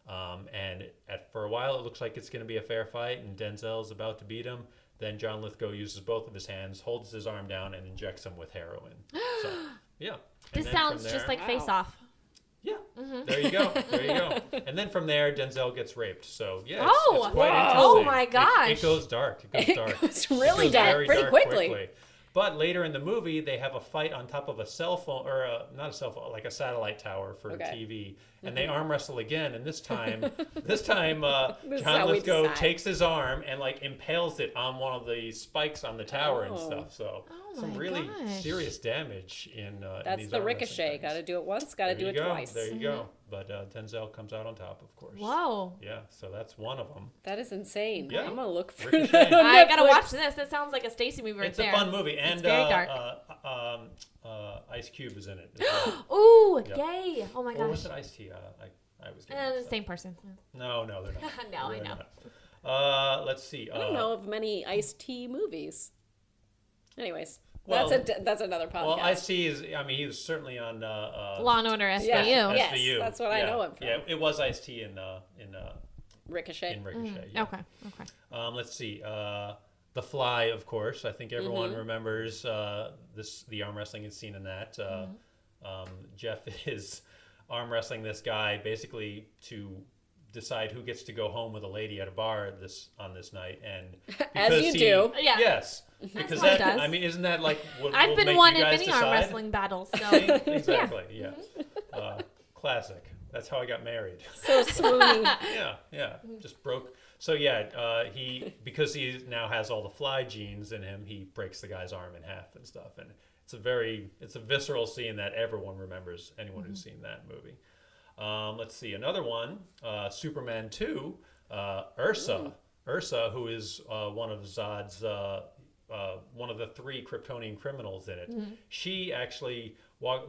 And for a while, it looks like it's going to be a fair fight, and Denzel's about to beat him. Then John Lithgow uses both of his hands, holds his arm down, and injects him with heroin. So, yeah. This sounds just like Face Off. Yeah, there you go. And then from there, Denzel gets raped. So, yeah, Oh, it's quite wow. interesting. Oh, my gosh. It goes dark. It's really dark, very pretty quickly. But later in the movie, they have a fight on top of a cell phone, or not a cell phone, like a satellite tower for TV, and they arm wrestle again. And this time, John Lithgow takes his arm and like impales it on one of the spikes on the tower and stuff. So some really serious damage in That's these the arm Ricochet. Got to do it once. Got to do it twice. There you go. But Denzel comes out on top, of course. Whoa. Yeah, so that's one of them. That is insane. Yeah. I'm gonna look for Ricochet. that on I gotta Netflix. watch this. That sounds like a Stacy movie right there. It's a fun movie, and It's very dark. Ice Cube is in it as well. Ooh, Yep. yay! Oh my Or gosh. was it Ice-T? I was getting The mixed up. same person. No, they're not. No, I They're know. not. Let's see. I don't know of many Ice-T movies. Anyways, Well- that's another podcast. Well, Ice-T is. I mean, he was certainly on Law and Order SVU. Yeah. Yes, SVU. that's what I know him from. Yeah, it was Ice-T in Ricochet. Ricochet. Yeah. Okay. Let's see. The Fly, of course. I think everyone remembers the arm wrestling scene in that. Jeff is arm wrestling this guy basically to decide who gets to go home with a lady at a bar on this night, and As because you he- do. Yeah. Yes, because what it that. does. I mean, isn't that like what I've will been make one you in guys many decide? arm wrestling battles. So Exactly. Yes. Classic. That's how I got married. So swoony. Yeah. Just broke. So because he now has all the Fly genes in him, he breaks the guy's arm in half and stuff. And it's a visceral scene that everyone remembers. Anyone who's seen that movie. Let's see another one. Superman 2. Ursa. Ursa, who is one of Zod's one of the 3 Kryptonian criminals in it. She actually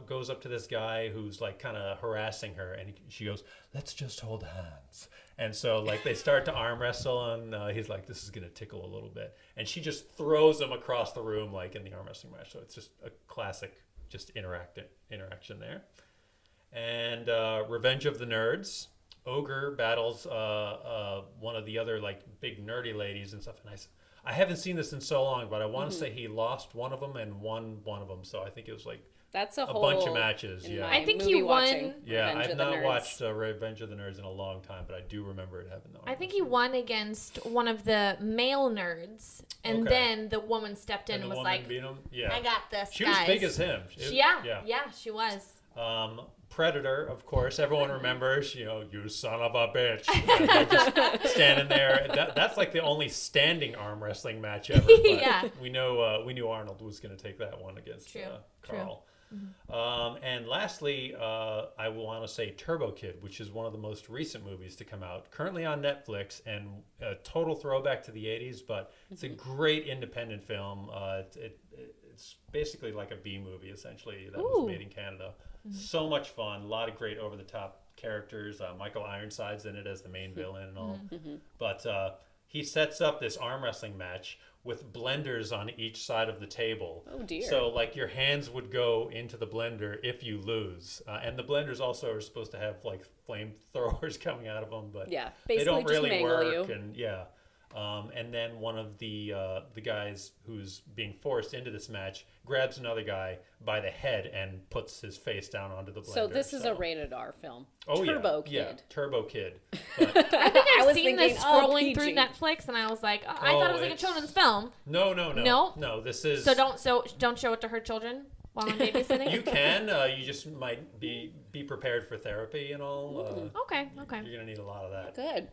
goes up to this guy who's like kind of harassing her, and she goes, "Let's just hold hands." And so like they start to arm wrestle, and he's like, "This is gonna tickle a little bit," and she just throws him across the room like in the arm wrestling match. So it's just a classic, just interaction there. And Revenge of the Nerds. Ogre battles one of the other like big nerdy ladies and stuff, and I haven't seen this in so long, but I want to say he lost one of them and won one of them. So I think it was like That's a bunch of matches. Yeah, I think movie he won- watching, yeah. Revenge I've of the not Nerds. watched Revenge of the Nerds in a long time, but I do remember it having. I think he won against one of the male nerds, and then the woman stepped in and was like, beat him? Yeah. "I got this, She guys." was big as him. Yeah, she was. Predator, of course, everyone remembers. You son of a bitch. They're just standing there. That's like the only standing arm wrestling match ever. But Yeah. we knew Arnold was going to take that one against True. Carl. And lastly, I want to say Turbo Kid, which is one of the most recent movies to come out, currently on Netflix, and a total throwback to the 80s, but it's a great independent film. It's basically like a B movie, essentially, that was made in Canada. So much fun, a lot of great over-the-top characters. Michael Ironside's in it as the main villain and all. But he sets up this arm wrestling match with blenders on each side of the table. Oh, dear. So, like, your hands would go into the blender if you lose. And the blenders also are supposed to have, like, flamethrowers coming out of them, but they don't just really mangle work. you. And and then one of the guys who's being forced into this match grabs another guy by the head and puts his face down onto the blender. So this is a rated R film. Oh, Turbo yeah. Kid. Yeah, Turbo Kid. But, I think I I've was seen thinking, this scrolling PG. through Netflix, and I was like, I thought it was like a children's film. No, this is... So don't show it to her children while I'm babysitting. You can. You just might be prepared for therapy and all. Okay. You're gonna need a lot of that. Good.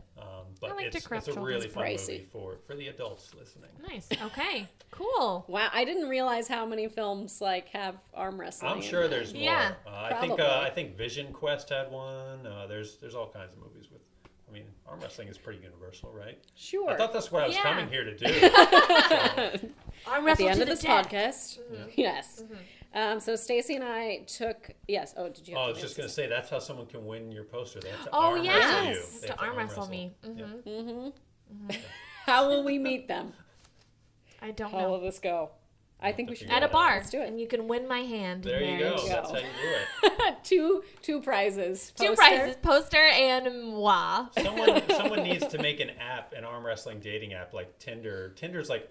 But I like to correct it's a really children's fun pricey. movie for the adults listening. Nice. Okay. Cool. Wow, I didn't realize how many films like have arm wrestling. I'm in sure them. there's more. Yeah, I think Vision Quest had one. There's all kinds of movies with. I mean, arm wrestling is pretty universal, right? Sure. I thought that's what I was Yeah. coming here to do. So, Arm At the wrestle end to of the this death. podcast, yes. So Stacy and I took yes. Oh, did you? Have I was just going to say that's how someone can win your poster. They have to Oh arm wrestle you. yes, They to have arm wrestle me. Yeah. How will we meet them? I don't How will know. this go? I think we should At do a it. bar, Let's do it. and you can win my hand. There you marriage. go. That's how you do it. two prizes. Two Poster. prizes: poster and moi. Someone needs to make an arm wrestling dating app like Tinder. Tinder's like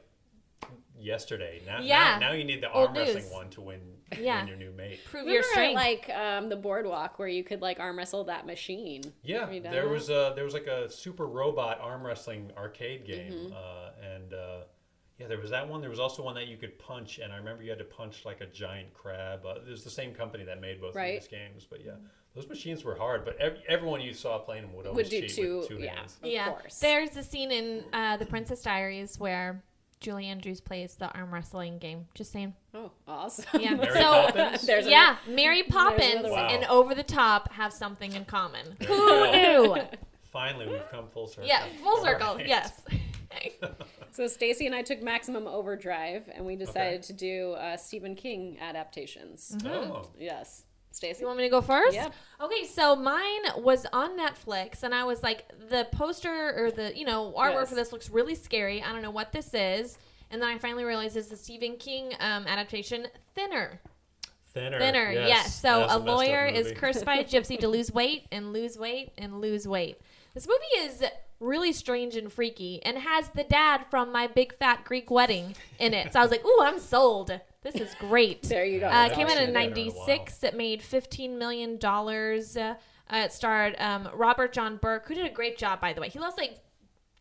yesterday. Now you need the Old arm wrestling news. one to win Yeah. your new mate. Prove your strength. Like the boardwalk where you could like arm wrestle that machine. Yeah, Have you done there that? was like a super robot arm wrestling arcade game, and there was that one. There was also one that you could punch, and I remember you had to punch like a giant crab. It was the same company that made both of these games, but yeah, those machines were hard. But everyone you saw playing them would always do cheat two, with two yeah. hands. Of course. There's a scene in The Princess Diaries where Julie Andrews plays the arm wrestling game. Just saying. Oh, awesome. Yeah. Mary so Poppins? There's Mary Poppins another one. and Over the Top have something in common. There Who you go. knew? Finally, we've come full circle. Yeah, full All circle. right. Yes. So Stacy and I took Maximum Overdrive, and we decided to do Stephen King adaptations. Oh, Yes, Stacy. You want me to go first? Yeah. Okay, so mine was on Netflix, and I was like, the poster or the artwork Yes. for this looks really scary. I don't know what this is, and then I finally realized it's the Stephen King adaptation, Thinner. Thinner. Yes. So That was a messed up lawyer is movie. cursed by a gypsy to lose weight and lose weight and lose weight. This movie is really strange and freaky and has the dad from My Big Fat Greek Wedding in it. So I was like, ooh, I'm sold. This is great. There you go. Came out in Actually, I've never heard in a '96. It made $15 million. It starred Robert John Burke, who did a great job, by the way. He lost like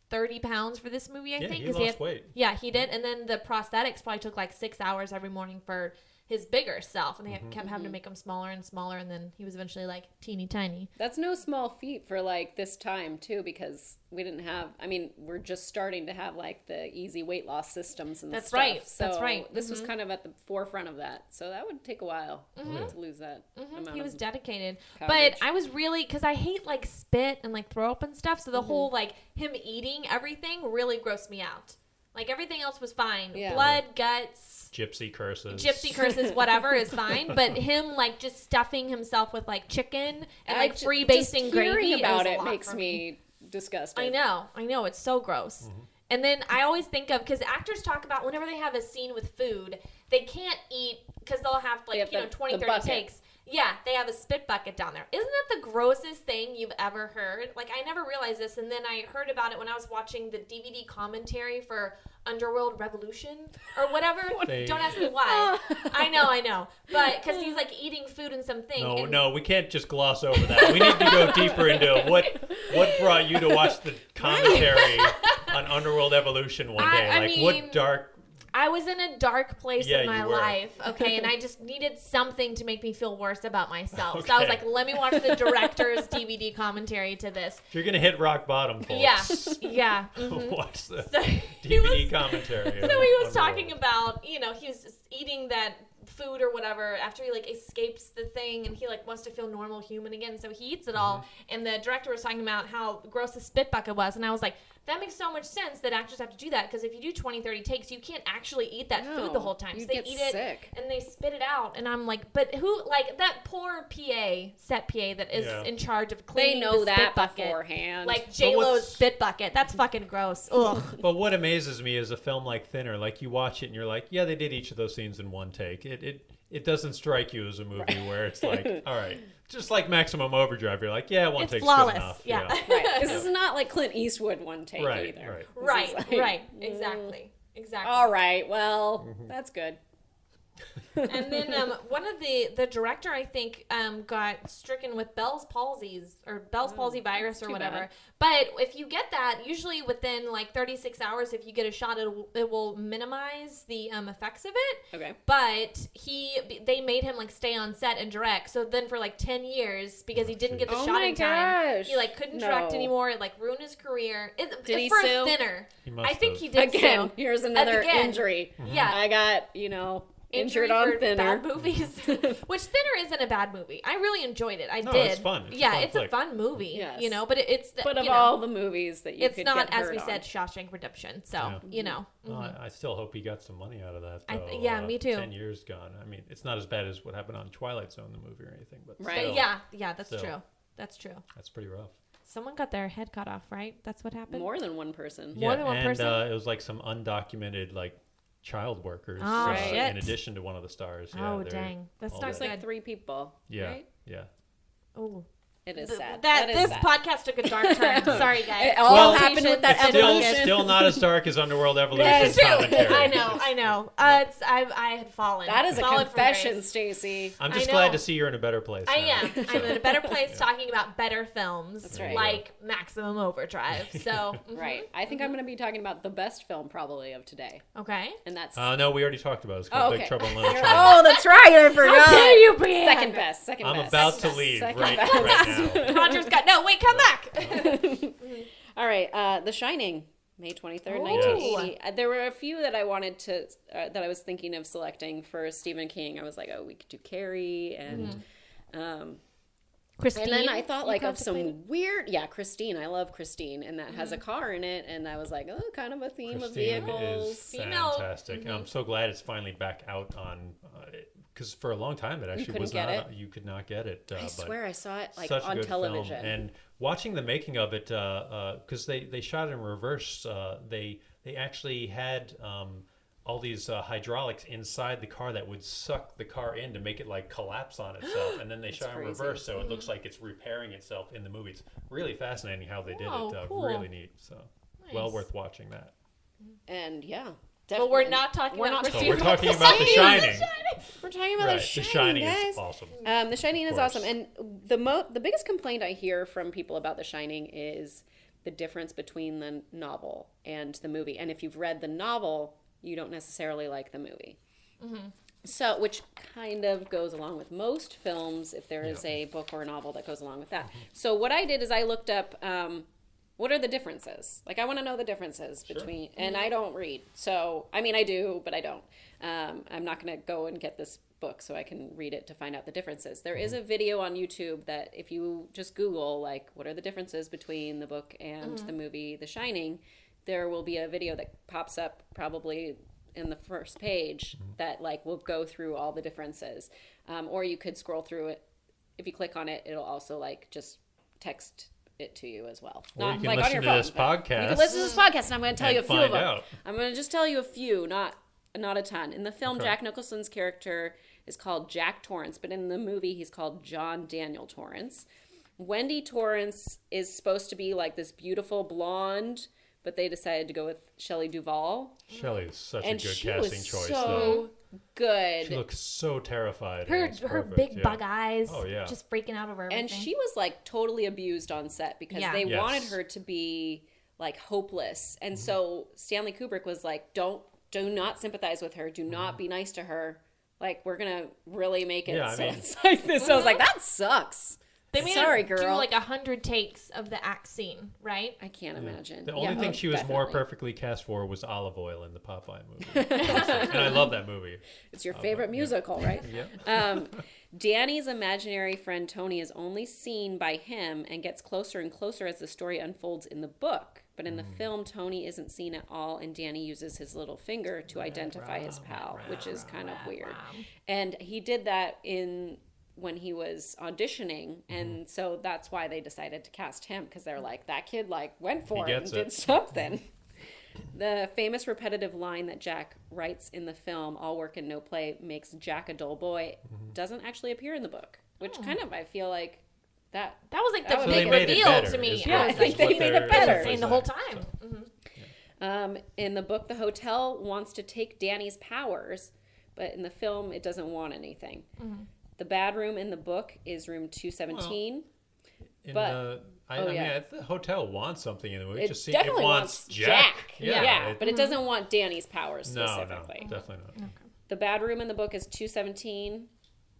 30 pounds for this movie, I Yeah, think. he 'cause lost had, weight. Yeah, he did. And then the prosthetics probably took like 6 hours every morning for his bigger self. And they kept having to make him smaller and smaller. And then he was eventually like teeny tiny. That's no small feat for like this time too, because we didn't have. I mean, we're just starting to have like the easy weight loss systems and That's stuff. right. So That's right. This was kind of at the forefront of that. So that would take a while to lose that. Amount He was of dedicated. coverage. But I was really, because I hate like spit and like throw up and stuff. So the whole like him eating everything really grossed me out. Like everything else was fine. Yeah. Blood, guts, Gypsy curses, whatever is fine. But him like just stuffing himself with like chicken and like just freebasing hearing gravy about is a it lot makes for me disgusted. I know. It's so gross. And then I always think of, because actors talk about whenever they have a scene with food, they can't eat, because they'll have They like, have 20, the 30 bucket. takes. Yeah, they have a spit bucket down there. Isn't that the grossest thing you've ever heard? Like, I never realized this, and then I heard about it when I was watching the DVD commentary for Underworld Revolution or whatever. They- Don't ask me why. I know. But because he's like eating food and something. No, we can't just gloss over that. We need to go deeper into what brought you to watch the commentary on Underworld Evolution one day. I Like, what mean, dark... I was in a dark place Yeah, in my you were. life, okay, and I just needed something to make me feel worse about myself. So I was Okay. like, let me watch the director's DVD commentary to this. If you're going to hit rock bottom, folks, Yeah. Mhm. watch the So he DVD was, commentary. so he was talking about, he was just eating that food or whatever after he like escapes the thing and he like wants to feel normal human again. So he eats it all. And the director was talking about how gross the spit bucket was. And I was like, that makes so much sense that actors have to do that, because if you do 20, 30 takes, you can't actually eat that food the whole time. So they eat it and they spit it out. And I'm like, but who, like that poor set PA that is in charge of cleaning the spit bucket beforehand. like J-Lo's spit bucket. That's fucking gross. Ugh. But what amazes me is a film like Thinner. Like you watch it and you're like, yeah, they did each of those scenes in one take. It doesn't strike you as a movie where it's like, all right, just like Maximum Overdrive, you're like, yeah, one take's flawless. good enough. Yeah. Right. This is not like Clint Eastwood one take either. Right. Exactly. All right. Well, that's good. And then one of the director, I think, got stricken with Bell's palsy virus or whatever. bad. But if you get that, usually within like 36 hours, if you get a shot, it will minimize the effects of it. Okay. But they made him like stay on set and direct. So then for like 10 years, because he didn't get the shot in time, he like couldn't direct anymore. It like ruined his career. Did he for sue? Thinner. I think he did Again, sue. here's another injury. Yeah. I got, injured on for Thinner. bad movies. Which Thinner isn't a bad movie. I really enjoyed it. I did. It's fun. It's a fun movie. Yes. But it's But of all the movies that you it's could not, get as hurt we on. said, Shawshank Redemption. So I still hope he got some money out of that. Though. Me too. 10 years gone. I mean, it's not as bad as what happened on Twilight Zone, the movie, or anything. But Right. still, That's true. That's true. That's pretty rough. Someone got their head cut off, right? That's what happened. More than one person. More than one person? And it was like some undocumented child workers. Shit. In addition to one of the stars. Yeah, Dang. That's not There's good. like 3 people. Yeah. Right? Yeah. Oh. It is sad. This podcast took a dark turn. Sorry, guys. It all happened with that evolution. Still not as dark as Underworld Evolution. It's true. commentary. I know. I had fallen. That is a Fallen from confession, grace. Stacey. I'm just I glad know. to see you're in a better place. I now. am. I'm in a better place talking about better films. That's right. Like Maximum Overdrive. So, Right. I think I'm going to be talking about the best film probably of today. Okay. And that's... No, we already talked about it. It's called Big Trouble in Little China. Oh, that's right. I forgot. How dare you, Brienne? Second best. I'm about to leave Second right best. now. Roger's got no. Wait, come back. All right. The Shining, May 23rd, Ooh. 1980. There were a few that I wanted to, that I was thinking of selecting for Stephen King. I was like, we could do Carrie and... Christine. And then I thought you of some contemplated? weird, Christine. I love Christine, and that has a car in it. And I was like, kind of a theme of Christine vehicles. is Female. fantastic. And I'm so glad it's finally back out on, because for a long time it actually couldn't was get not. it? You could not get it. I swear I saw it such a on good television. film. And watching the making of it, because they shot it in reverse. They actually had all these hydraulics inside the car that would suck the car in to make it collapse on itself, and then they shot in reverse, so it looks like it's repairing itself in the movie. It's really fascinating how they did it. Cool. Really neat. So well worth watching that. And But we're not talking about So Christine. we're talking about The Shining. We're talking about Right. The The Shining, Shining guys. is awesome. The Shining is course. awesome, and the biggest complaint I hear from people about The Shining is the difference between the novel and the movie. And if you've read the novel, you don't necessarily like the movie. So, which kind of goes along with most films, if there is a book or a novel that goes along with that. So what I did is I looked up what are the differences. I want to know the differences between, and I don't read. So, I mean, I do, but I don't. I'm not going to go and get this book so I can read it to find out the differences. There is a video on YouTube that if you just Google, what are the differences between the book and the movie The Shining, there will be a video that pops up probably in the first page that will go through all the differences. Or you could scroll through it. If you click on it, it'll also just text it to you as well. Or you can on listen your to phone, this but podcast You can listen to this podcast, and I'm going to tell you a and few of find them. out. I'm going to just tell you a few, not a ton. In the film, Okay. Jack Nicholson's character is called Jack Torrance, but in the movie, he's called John Daniel Torrance. Wendy Torrance is supposed to be this beautiful blonde, but they decided to go with Shelley Duvall. Shelley is such And a good she casting was choice. so though. good. She looks so terrified. Her and it's her perfect, big yeah. bug eyes. Oh, yeah. Just freaking out over everything. And she was totally abused on set because Yeah. they Yes. wanted her to be hopeless. And so Stanley Kubrick was like, do not sympathize with her. Do not be nice to her. We're going to really make it Yeah, I so mean- it's like this. So I was like, that sucks. They made Sorry, her girl. do like 100 takes of the axe scene, right? I can't imagine. The only Yeah, thing oh, she was more definitely. perfectly cast for was olive oil in the Popeye movie. And I love that movie. It's your favorite musical, right? Yeah. Danny's imaginary friend Tony is only seen by him and gets closer and closer as the story unfolds in the book. But in the film, Tony isn't seen at all, and Danny uses his little finger to identify his pal, which is kind of weird. And he did that when he was auditioning, and so that's why they decided to cast him, because they're like, that kid like went for it and did something. The famous repetitive line that Jack writes in the film, "All work and no play makes Jack a dull boy," doesn't actually appear in the book, which kind of, I feel like that was like the So big they made it reveal better, to me. is Yeah, what- I think is they what made they're it better. Insane the whole time. in the book, the hotel wants to take Danny's powers, but in the film, it doesn't want anything. The bad room in the book is room 217. The hotel wants something in the movie. It Just definitely it wants Jack. Yeah, but it doesn't want Danny's powers No, specifically. definitely not. The bad room in the book is 217,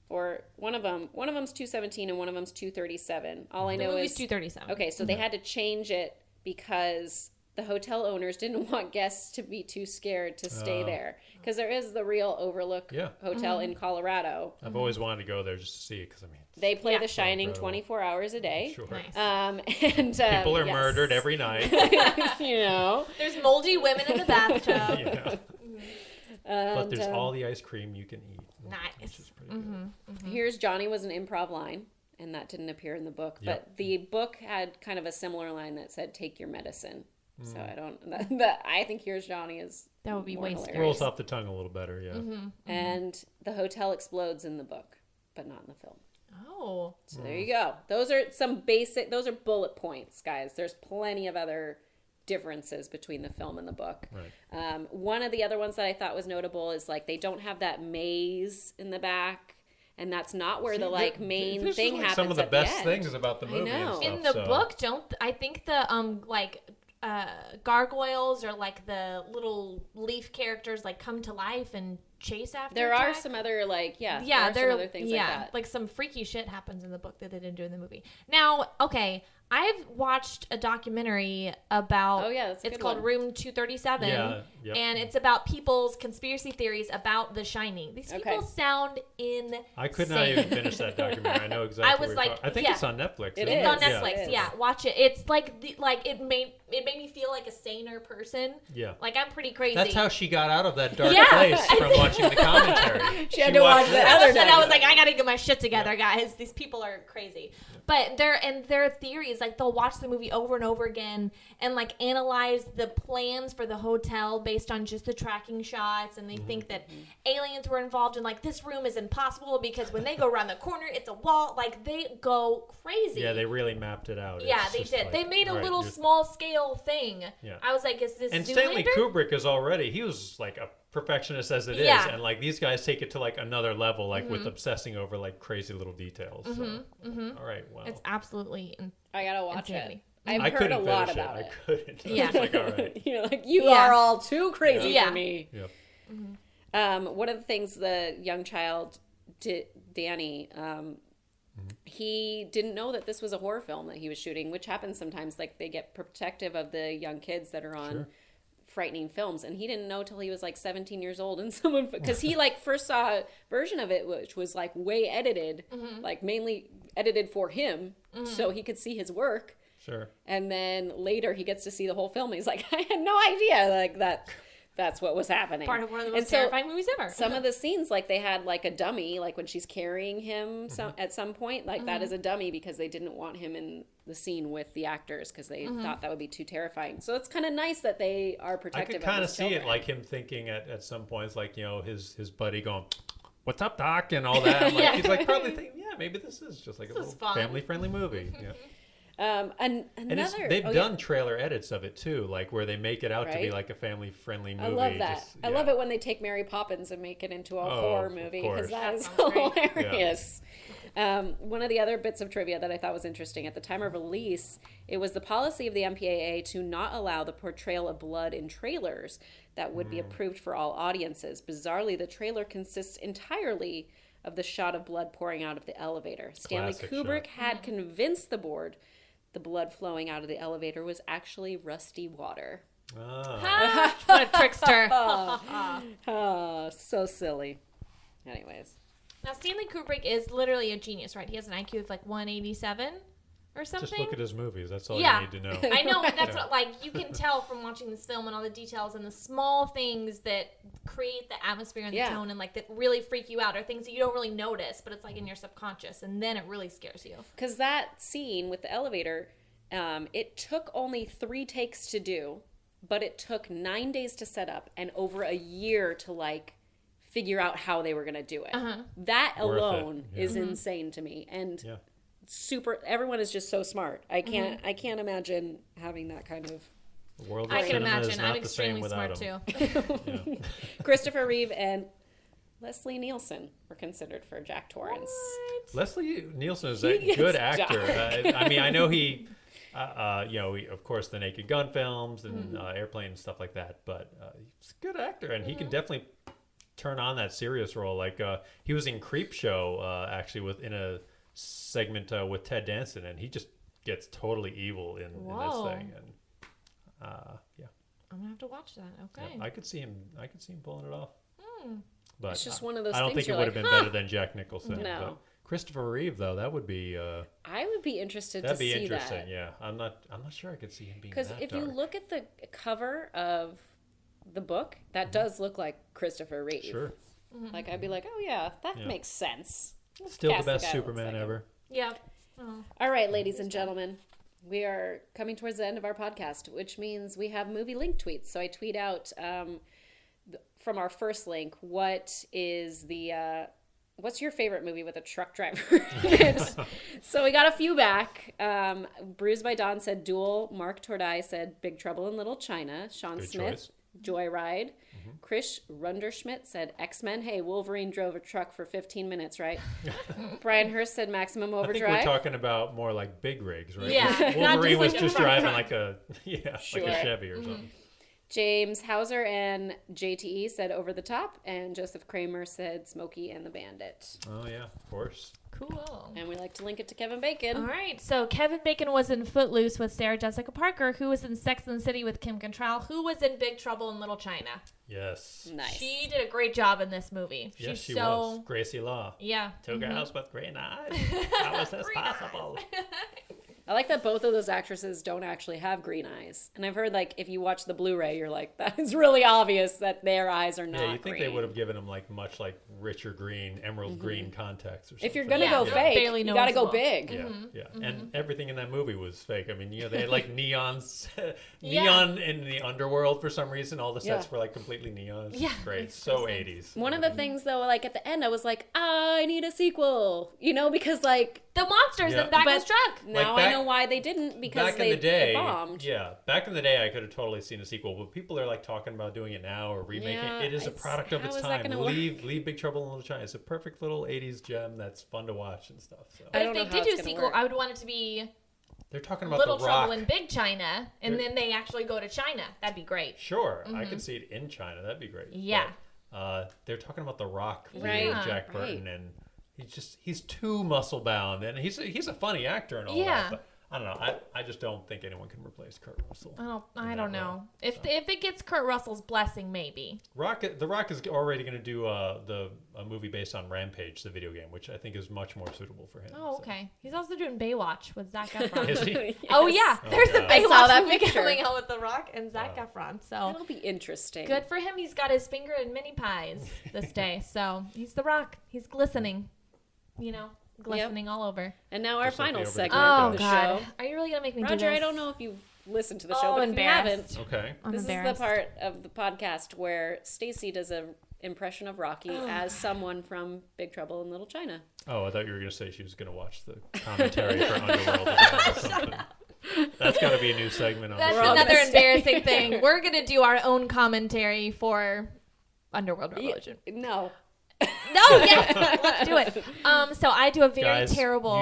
or one of them's 217 and one of them's 237. All I The know movie's is 237. okay. So they had to change it because the hotel owners didn't want guests to be too scared to stay there, because there is the real Overlook Hotel in Colorado. I've always wanted to go there just to see it because They play Yeah. The Shining incredible. 24 hours a day. Sure. Nice. And People are yes. murdered every night. You know. There's moldy women in the bathtub. Yeah. But there's all the ice cream you can eat. Nice. Which is pretty good. Here's Johnny was an improv line, and that didn't appear in the book. Yep. But the book had kind of a similar line that said, "Take your medicine." So Mm. I don't. I think Here's Johnny is That would be more way hilarious. Rolls off the tongue a little better, yeah. And the hotel explodes in the book, but not in the film. Oh. So there you go. Those are some basic. Those are bullet points, guys. There's plenty of other differences between the film and the book. Right. One of the other ones that I thought was notable is like they don't have that maze in the back, and that's not where the like main This thing is like happens. some of the at best the end. things about the movie. know. And In stuff, the so- book, I think the gargoyles or like the little leaf characters like come to life and chase after There are Jack? some other like there Yeah, are there some other things like that. like some freaky shit happens in the book that they didn't do in the movie. Now, okay, I've watched a documentary about. Oh, yeah, that's a it's good called one. Room 237. Yeah, yep. And it's about people's conspiracy theories about The Shining. These Okay. people sound insane. I could not even finish that documentary. I know exactly. I was what you're like, talking- I think yeah. it's on Netflix. It isn't It's on is. Netflix. it is. Yeah, watch it. It's like it made me feel like a saner person. Yeah. Like I'm pretty crazy. That's how she got out of that dark Yeah. place from watching the commentary. She had to watch watched the it. other I was like, documentary. I gotta get my shit together, guys. These people are crazy. But their theories, like they'll watch the movie over and over again and like analyze the plans for the hotel based on just the tracking shots, and they think that aliens were involved, and like this room is impossible because when they go around the corner, it's a wall. Like they go crazy. Yeah, they really mapped it out. Yeah, It's they just did. like, they made a right, little you're- small scale thing. Yeah. I was like, is this And Zoolander? Stanley Kubrick is already, he was like a perfectionist as it is. Yeah. And like these guys take it to like another level, like with obsessing over like crazy little details. So, all right, well. It's absolutely. I gotta watch Insanity. it. I've I heard couldn't a lot finish about it. I couldn't. Yeah. I was like, all right. You're like, you Yeah. are all too crazy Yeah. for me. Yep. One of the things the young child, Danny, he didn't know that this was a horror film that he was shooting, which happens sometimes. Like they get protective of the young kids that are on frightening films, and he didn't know till he was like 17 years old. And someone, because he like first saw a version of it which was like way edited, like mainly edited for him, so he could see his work. Sure. And then later he gets to see the whole film. And he's like, I had no idea like that's what was happening. Part of one of the And most so terrifying movies ever. some of the scenes, like they had like a dummy, like when she's carrying him at some point, like that is a dummy because they didn't want him in the scene with the actors because they thought that would be too terrifying. So it's kind of nice that they are I protective could kind of of his see children. it like him thinking at some points, like, you know, his buddy going, "What's up, Doc?" and all that. I'm like, Yeah. he's like probably thinking, yeah, maybe this is just like a This is little fun. family-friendly movie. Yeah. And And it's, another, they've oh, done trailer edits of it too, like where they make it out to be Right? like a family-friendly movie. I love that. Just- I yeah. love it when they take Mary Poppins and make it into a Oh, horror of movie course. because that That is sounds great. hilarious. One of the other bits of trivia that I thought was interesting, at the time of release, it was the policy of the MPAA to not allow the portrayal of blood in trailers that would be approved for all audiences. Bizarrely, the trailer consists entirely of the shot of blood pouring out of the elevator. Stanley Classic Kubrick shot. had convinced the board the blood flowing out of the elevator was actually rusty water. Ah. What a trickster. Oh, so silly. Anyways. Now, Stanley Kubrick is literally a genius, right? He has an IQ of like 187 or something. Just look at his movies. That's all Yeah. you need to know. I know, but that's what, like, you can tell from watching this film and all the details and the small things that create the atmosphere and the tone and, like, that really freak you out are things that you don't really notice, but it's, like, in your subconscious, and then it really scares you. Because that scene with the elevator, it took only 3 takes to do, but it took 9 days to set up and over a year to, like, figure out how they were going to do it. That alone is insane to me. And super, everyone is just so smart. I can't imagine having that kind of... The world of I can cinema is imagine. not I'm the same extremely without smart, him. too. Yeah. Christopher Reeve and Leslie Nielsen were considered for Jack Torrance. Leslie Nielsen is a good actor. I mean, I know he, of course, the Naked Gun films and Airplane and stuff like that, but he's a good actor, and he can definitely turn on that serious role. Like he was in Creepshow, actually, in a segment with Ted Danson, and he just gets totally evil in this thing. And I'm going to have to watch that. Okay. I could see him pulling it off. But It's just one of those I don't things think it you're would have like, been better than Jack Nicholson. No. But Christopher Reeve, though, that would be. I would be interested That'd to be see interesting. that. Yeah, I'm not sure I could see him being Because that if dark. you look at the cover of the book, that does look like Christopher Reeve. Sure, Like, I'd be like, oh, yeah, that makes sense. still the Cast the best guy Superman looks like ever. Yeah. Oh. All right, ladies and gentlemen, we are coming towards the end of our podcast, which means we have movie link tweets. So I tweet out from our first link, what's your favorite movie with a truck driver in it? So we got a few back. Bruised by Dawn said Duel. Mark Tordai said Big Trouble in Little China. Sean Good Smith, choice. Joyride. Chris Runderschmidt said X-Men. Hey, Wolverine drove a truck for 15 minutes, right? Brian Hurst said Maximum I think Overdrive. we're talking about more like big rigs, right? Yeah, not Wolverine just was like a just truck. driving like a Sure. like a Chevy or something. James Hauser and JTE said Over the Top, and Joseph Kramer said Smokey and the Bandit. Oh yeah, of course. Cool. And we like to link it to Kevin Bacon. All right, so Kevin Bacon was in Footloose with Sarah Jessica Parker, who was in Sex and the City with Kim Cattrall, who was in Big Trouble in Little China. Yes. Nice. She did a great job in this movie. Yes, She's she so was. Gracie Law. yeah. 2 girls with green eyes. How is this possible? I like that both of those actresses don't actually have green eyes. And I've heard, like, if you watch the Blu-ray, you're like, that is really obvious that their eyes are not Yeah, you think green. they would have given them like much like richer green, emerald green context or something. If you're going to Yeah, go they're fake, barely you got to go noticeable. big. Yeah, yeah, and everything in that movie was fake. I mean, they had like neons, Yeah. neon in the underworld for some reason. All the sets Yeah. were like completely neon. It's Yeah, great. makes So sense. 80s. One of the things, though, like, at the end, I was like, I need a sequel. You know, because, like, The monsters Yeah. in back of But- his truck. now back- I know why they didn't, because Back in they the day, it bombed. yeah. Back in the day, I could have totally seen a sequel, but people are like talking about doing it now or remaking Yeah, it. It is a it's- product of how its is that time. gonna work? Leave Big Trouble in Little China. It's a perfect little 80s gem that's fun to watch and stuff. So I But don't if know they how did do it's a gonna sequel, work. I would want it to be they're talking about Little the Trouble Rock. in Big China, and They're- then they actually go to China. That'd be great. Sure, I could see it in China. That'd be great. Yeah. But, they're talking about The Rock, Right, with Jack right. Burton, and he's too muscle bound, and he's a funny actor and all Yeah. that. But I don't know. I just don't think anyone can replace Kurt Russell. I that don't know. role, If it gets Kurt Russell's blessing, maybe. The Rock is already going to do a movie based on Rampage, the video game, which I think is much more suitable for him. Oh, so. okay. He's also doing Baywatch with Zac Efron. Is he? Oh yeah, there's a God. I Baywatch saw that movie picture. coming out with The Rock and Zac Efron. So That'll be interesting. good for him. He's got his finger in mini pies this day. So he's The Rock. He's glistening. You know, glistening all over. And now our Just like final the segment Overdrive. Oh of the God, show. are you really gonna make me do Roger, this? I don't know if you've listened to the show, Oh, but if you haven't, embarrassed. Okay. I'm this is the embarrassed. part of the podcast where Stacy does an impression of Rocky as someone from Big Trouble in Little China. Oh, I thought you were going to say she was going to watch the commentary for Underworld again or something. That's got to be a new segment on That's We're all another gonna embarrassing thing. We're gonna do our own commentary for Underworld Revolution. No. No, yes, let's do it. So I do a very Guys, terrible.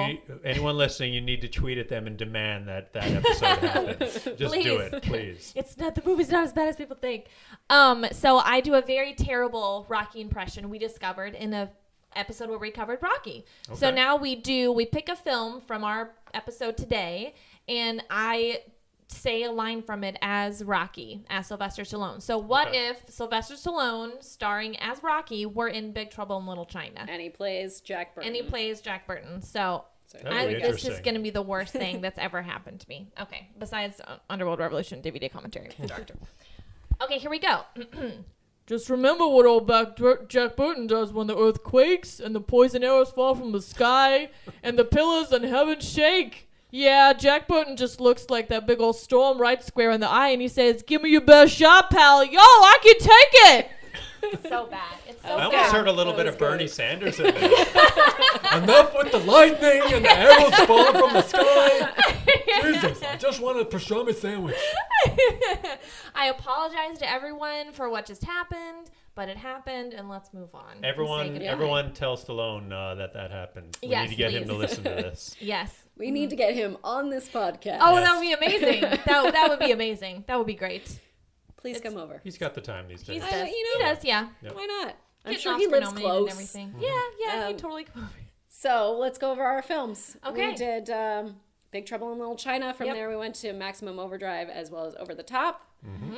anyone listening, you need to tweet at them and demand that episode happens. Just do Please. it, please. It's not, the movie's not as bad as people think. So I do a very terrible Rocky impression we discovered in a episode where we covered Rocky. So now we pick a film from our episode today, and I say a line from it as Rocky, as Sylvester Stallone. So what if Sylvester Stallone, starring as Rocky, were in Big Trouble in Little China? And he plays Jack Burton. So this is going to be the worst thing that's ever happened to me. Okay, besides Underworld Revolution DVD commentary from the director. Okay, here we go. Just remember what old Jack Burton does when the earth quakes and the poison arrows fall from the sky and the pillars in heaven shake. Yeah, Jack Burton just looks like that big old storm right square in the eye, and he says, "Give me your best shot, pal. Yo, I can take it." It's so bad. It's so I bad. almost heard a little bit of Bernie Sanders in there. Enough with the lightning and the arrows falling from the sky. Jesus, I just want a pastrami sandwich. I apologize to everyone for what just happened, but it happened, and let's move on. Everyone tell Stallone that happened. We need to get him to listen to this. Yes. We need to get him on this podcast. Oh, that would be amazing. that would be amazing. That would be great. Please come over. He's got the time these days. He does, yeah. Yep. Why not? I'm Getting sure he Oscar lives nominated close. and everything. Yeah, he'd totally come over. So let's go over our films. Okay. We did Big Trouble in Little China. From there we went to Maximum Overdrive as well as Over the Top. Mm-hmm.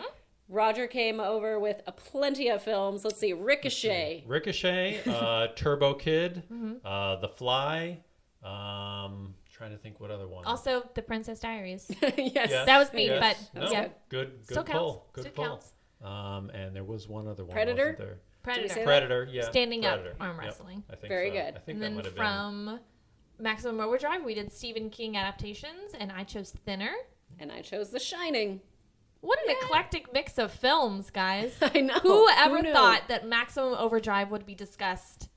Roger came over with plenty of films. Let's see, Ricochet, Turbo Kid, The Fly. Trying to think what other one. Also, The Princess Diaries. yes. That was me, yes. but yeah. Good Still pull. counts. Good pull. And there was one other one. Predator? Wasn't there? Predator. Yeah. Standing Predator. up arm wrestling. I think Very so. good. I think And that then might have from Maximum Overdrive, we did Stephen King adaptations, and I chose Thinner. And I chose The Shining. What an eclectic mix of films, guys. I know. Who ever knew? thought that Maximum Overdrive would be discussed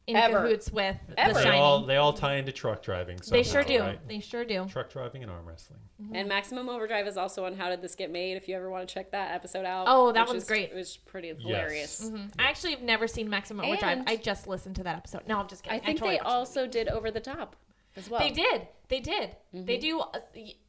in Ever. cahoots with Ever. The been. Shining? They all tie into truck driving. They Somehow, sure do. Right? They sure do. Truck driving and arm wrestling. And Maximum Overdrive is also on How Did This Get Made, if you ever want to check that episode out. Oh, that which one's great. It was pretty hilarious. I actually have never seen Maximum Overdrive. And- I just listened to that episode. No, I'm just kidding. I think totally they watched it. also did Over the Top as well. They did.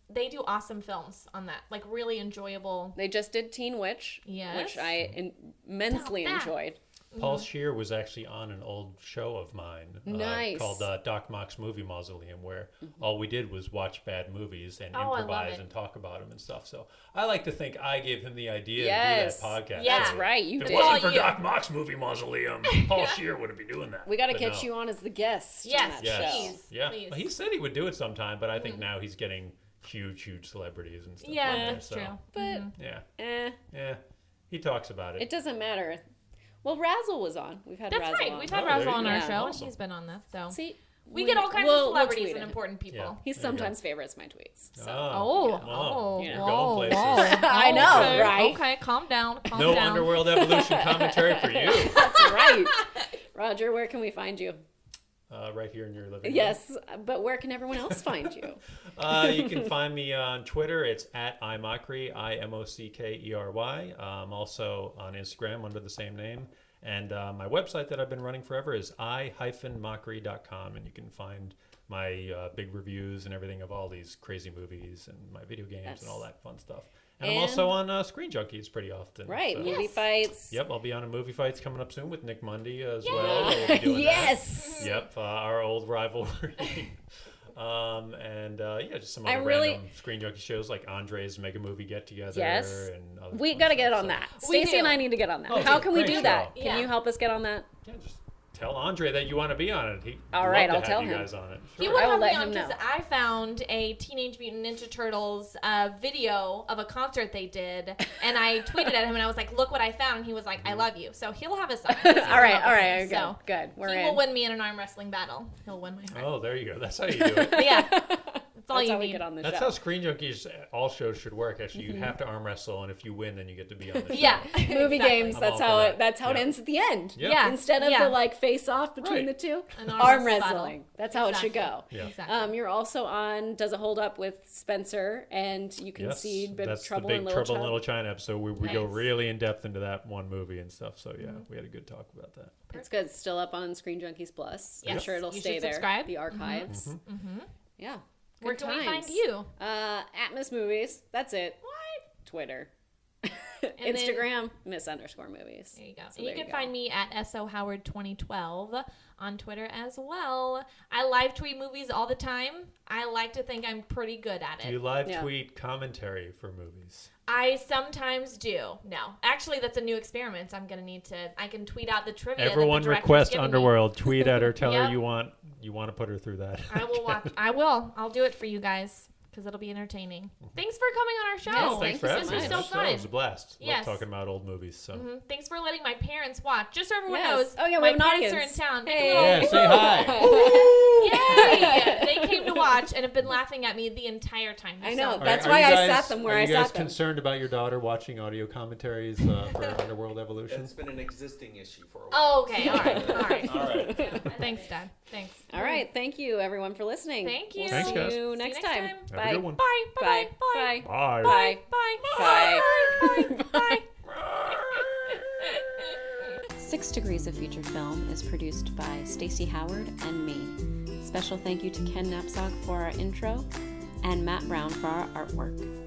They do awesome films on that. Like really enjoyable. They just did Teen Witch, Yes. which I immensely Stop that. enjoyed. Paul Scheer was actually on an old show of mine Nice. called Doc Mock's Movie Mausoleum, where all we did was watch bad movies and Oh, I love improvise it. and talk about them and stuff. So I like to think I gave him the idea Yes. to do that podcast. Yeah. That's right, you If did. it wasn't All for you. Doc Mock's Movie Mausoleum, Paul Scheer wouldn't be doing that. We got to But catch no. you on as the guest on Yes, that Yes. show. please. Yeah. Please. Well, he said he would do it sometime, but I think now he's getting huge celebrities and stuff. Yeah, on there, that's so, true. But Yeah. Yeah. He talks about it. it doesn't matter. Well, Razzle was on. We've had That's Razzle right. on. We've had Oh, there Razzle you on go. our Yeah. show, Awesome. and he's been on that. So See, we get all kinds of we'll celebrities tweet and him. important people. Yeah. He There you sometimes favorites my tweets. So. Oh, You you're know. going places. I know, okay, right? Okay, calm down. Calm No down. Underworld Evolution commentary for you. That's right. Roger, where can we find you? Right here in your living room. Yes, but where can everyone else find you? You can find me on Twitter. It's at imockery, IMOCKERY. Also on Instagram under the same name. And my website that I've been running forever is i-mockery.com. And you can find my big reviews and everything of all these crazy movies and my video games and all that fun stuff. And I'm also on Screen Junkies pretty often. Right, so- movie fights. Yep, I'll be on a Movie Fights coming up soon with Nick Mundy as well. We'll be doing Yes. that. Yep, our old rivalry. Just some I other really- random Screen Junkie shows like Andre's Mega Movie Get Together. Yes. And other We fun got to stuff. get on So, that. We Stacey do. and I need to get on that. Oh, How it's a can we great do show. that? Yeah. Can you help us get on that? Yeah, just tell Andre that you want to be on it. He'd All love right, to I'll have tell you him. guys on it. He Sure. would I will have me let on him because know. I found a Teenage Mutant Ninja Turtles video of a concert they did, and I tweeted at him and I was like, "Look what I found!" And he was like, "I love you." So he'll have us on. All right, So good. We're he in. will win me in an arm wrestling battle. He'll win my heart. Oh, there you go. That's how you do it. But yeah, that's all That's you how we need. get on the That's show. how Screen Junkies all shows should work. Actually, you have to arm wrestle, and if you win, then you get to be on the show. Yeah, Movie exactly. games. I'm That's all how for it. that. That's how it Yeah. ends at the end. Yep. Yeah. Instead of Yeah. the like face off between Right. the two, An arm wrestle wrestling. That's how it should go. Yeah. Exactly. You're also on Does It Hold Up with Spencer, and you can Yes, see Big that's Trouble the Big in Little Trouble in China. Little China episode. We go Nice. really in depth into that one movie and stuff. So yeah, we had a good talk about that. It's good. It's still up on Screen Junkies Plus. I'm Yes. sure it'll You stay should there. subscribe. The archives. Yeah. Where Good can we find times. you? At Miss Movies. That's it. What? Twitter. And Instagram, Miss_movies. There you go. So And you there can find me at SOHoward2012 on Twitter as well. I live tweet movies all the time. I like to think I'm pretty good at Do it. you live tweet commentary for movies? I sometimes do. No. Actually, that's a new experiment. I'm going to need to... I can tweet out the trivia that Everyone the director's request given me. Underworld. Tweet at her. Tell Yep. her you want to put her through that. I will watch. I will. I'll do it for you guys because it'll be entertaining. Thanks for coming on our show. Yes, Thanks for Thank having you me. so much. It was a blast. Yes. Love talking about old movies. So. Thanks for letting my parents watch. Just so everyone Yes. knows, Oh, yeah, we my have an parents audience. are in town. Make a Hey. little- Yeah, say hi. Yay! They came to watch and have been laughing at me the entire time. I know. So- That's Are why you I guys- sat them where I Are you guys sat them. concerned about your daughter watching audio commentaries for Underworld Evolution? It's been an existing issue for a while. Oh, okay. All right. All right. All right. Thanks, Dad. Thanks. All right. Thank you, everyone, for listening. Thank you. We'll Thanks, see guys. you See you next next time. time. Have a Bye. good one. Bye. Bye. Bye. Bye. Bye. Bye. Bye. Bye. Bye. 6 Degrees of Feature Film is produced by Stacey Howard and me. Special thank you to Ken Knapsack for our intro and Matt Brown for our artwork.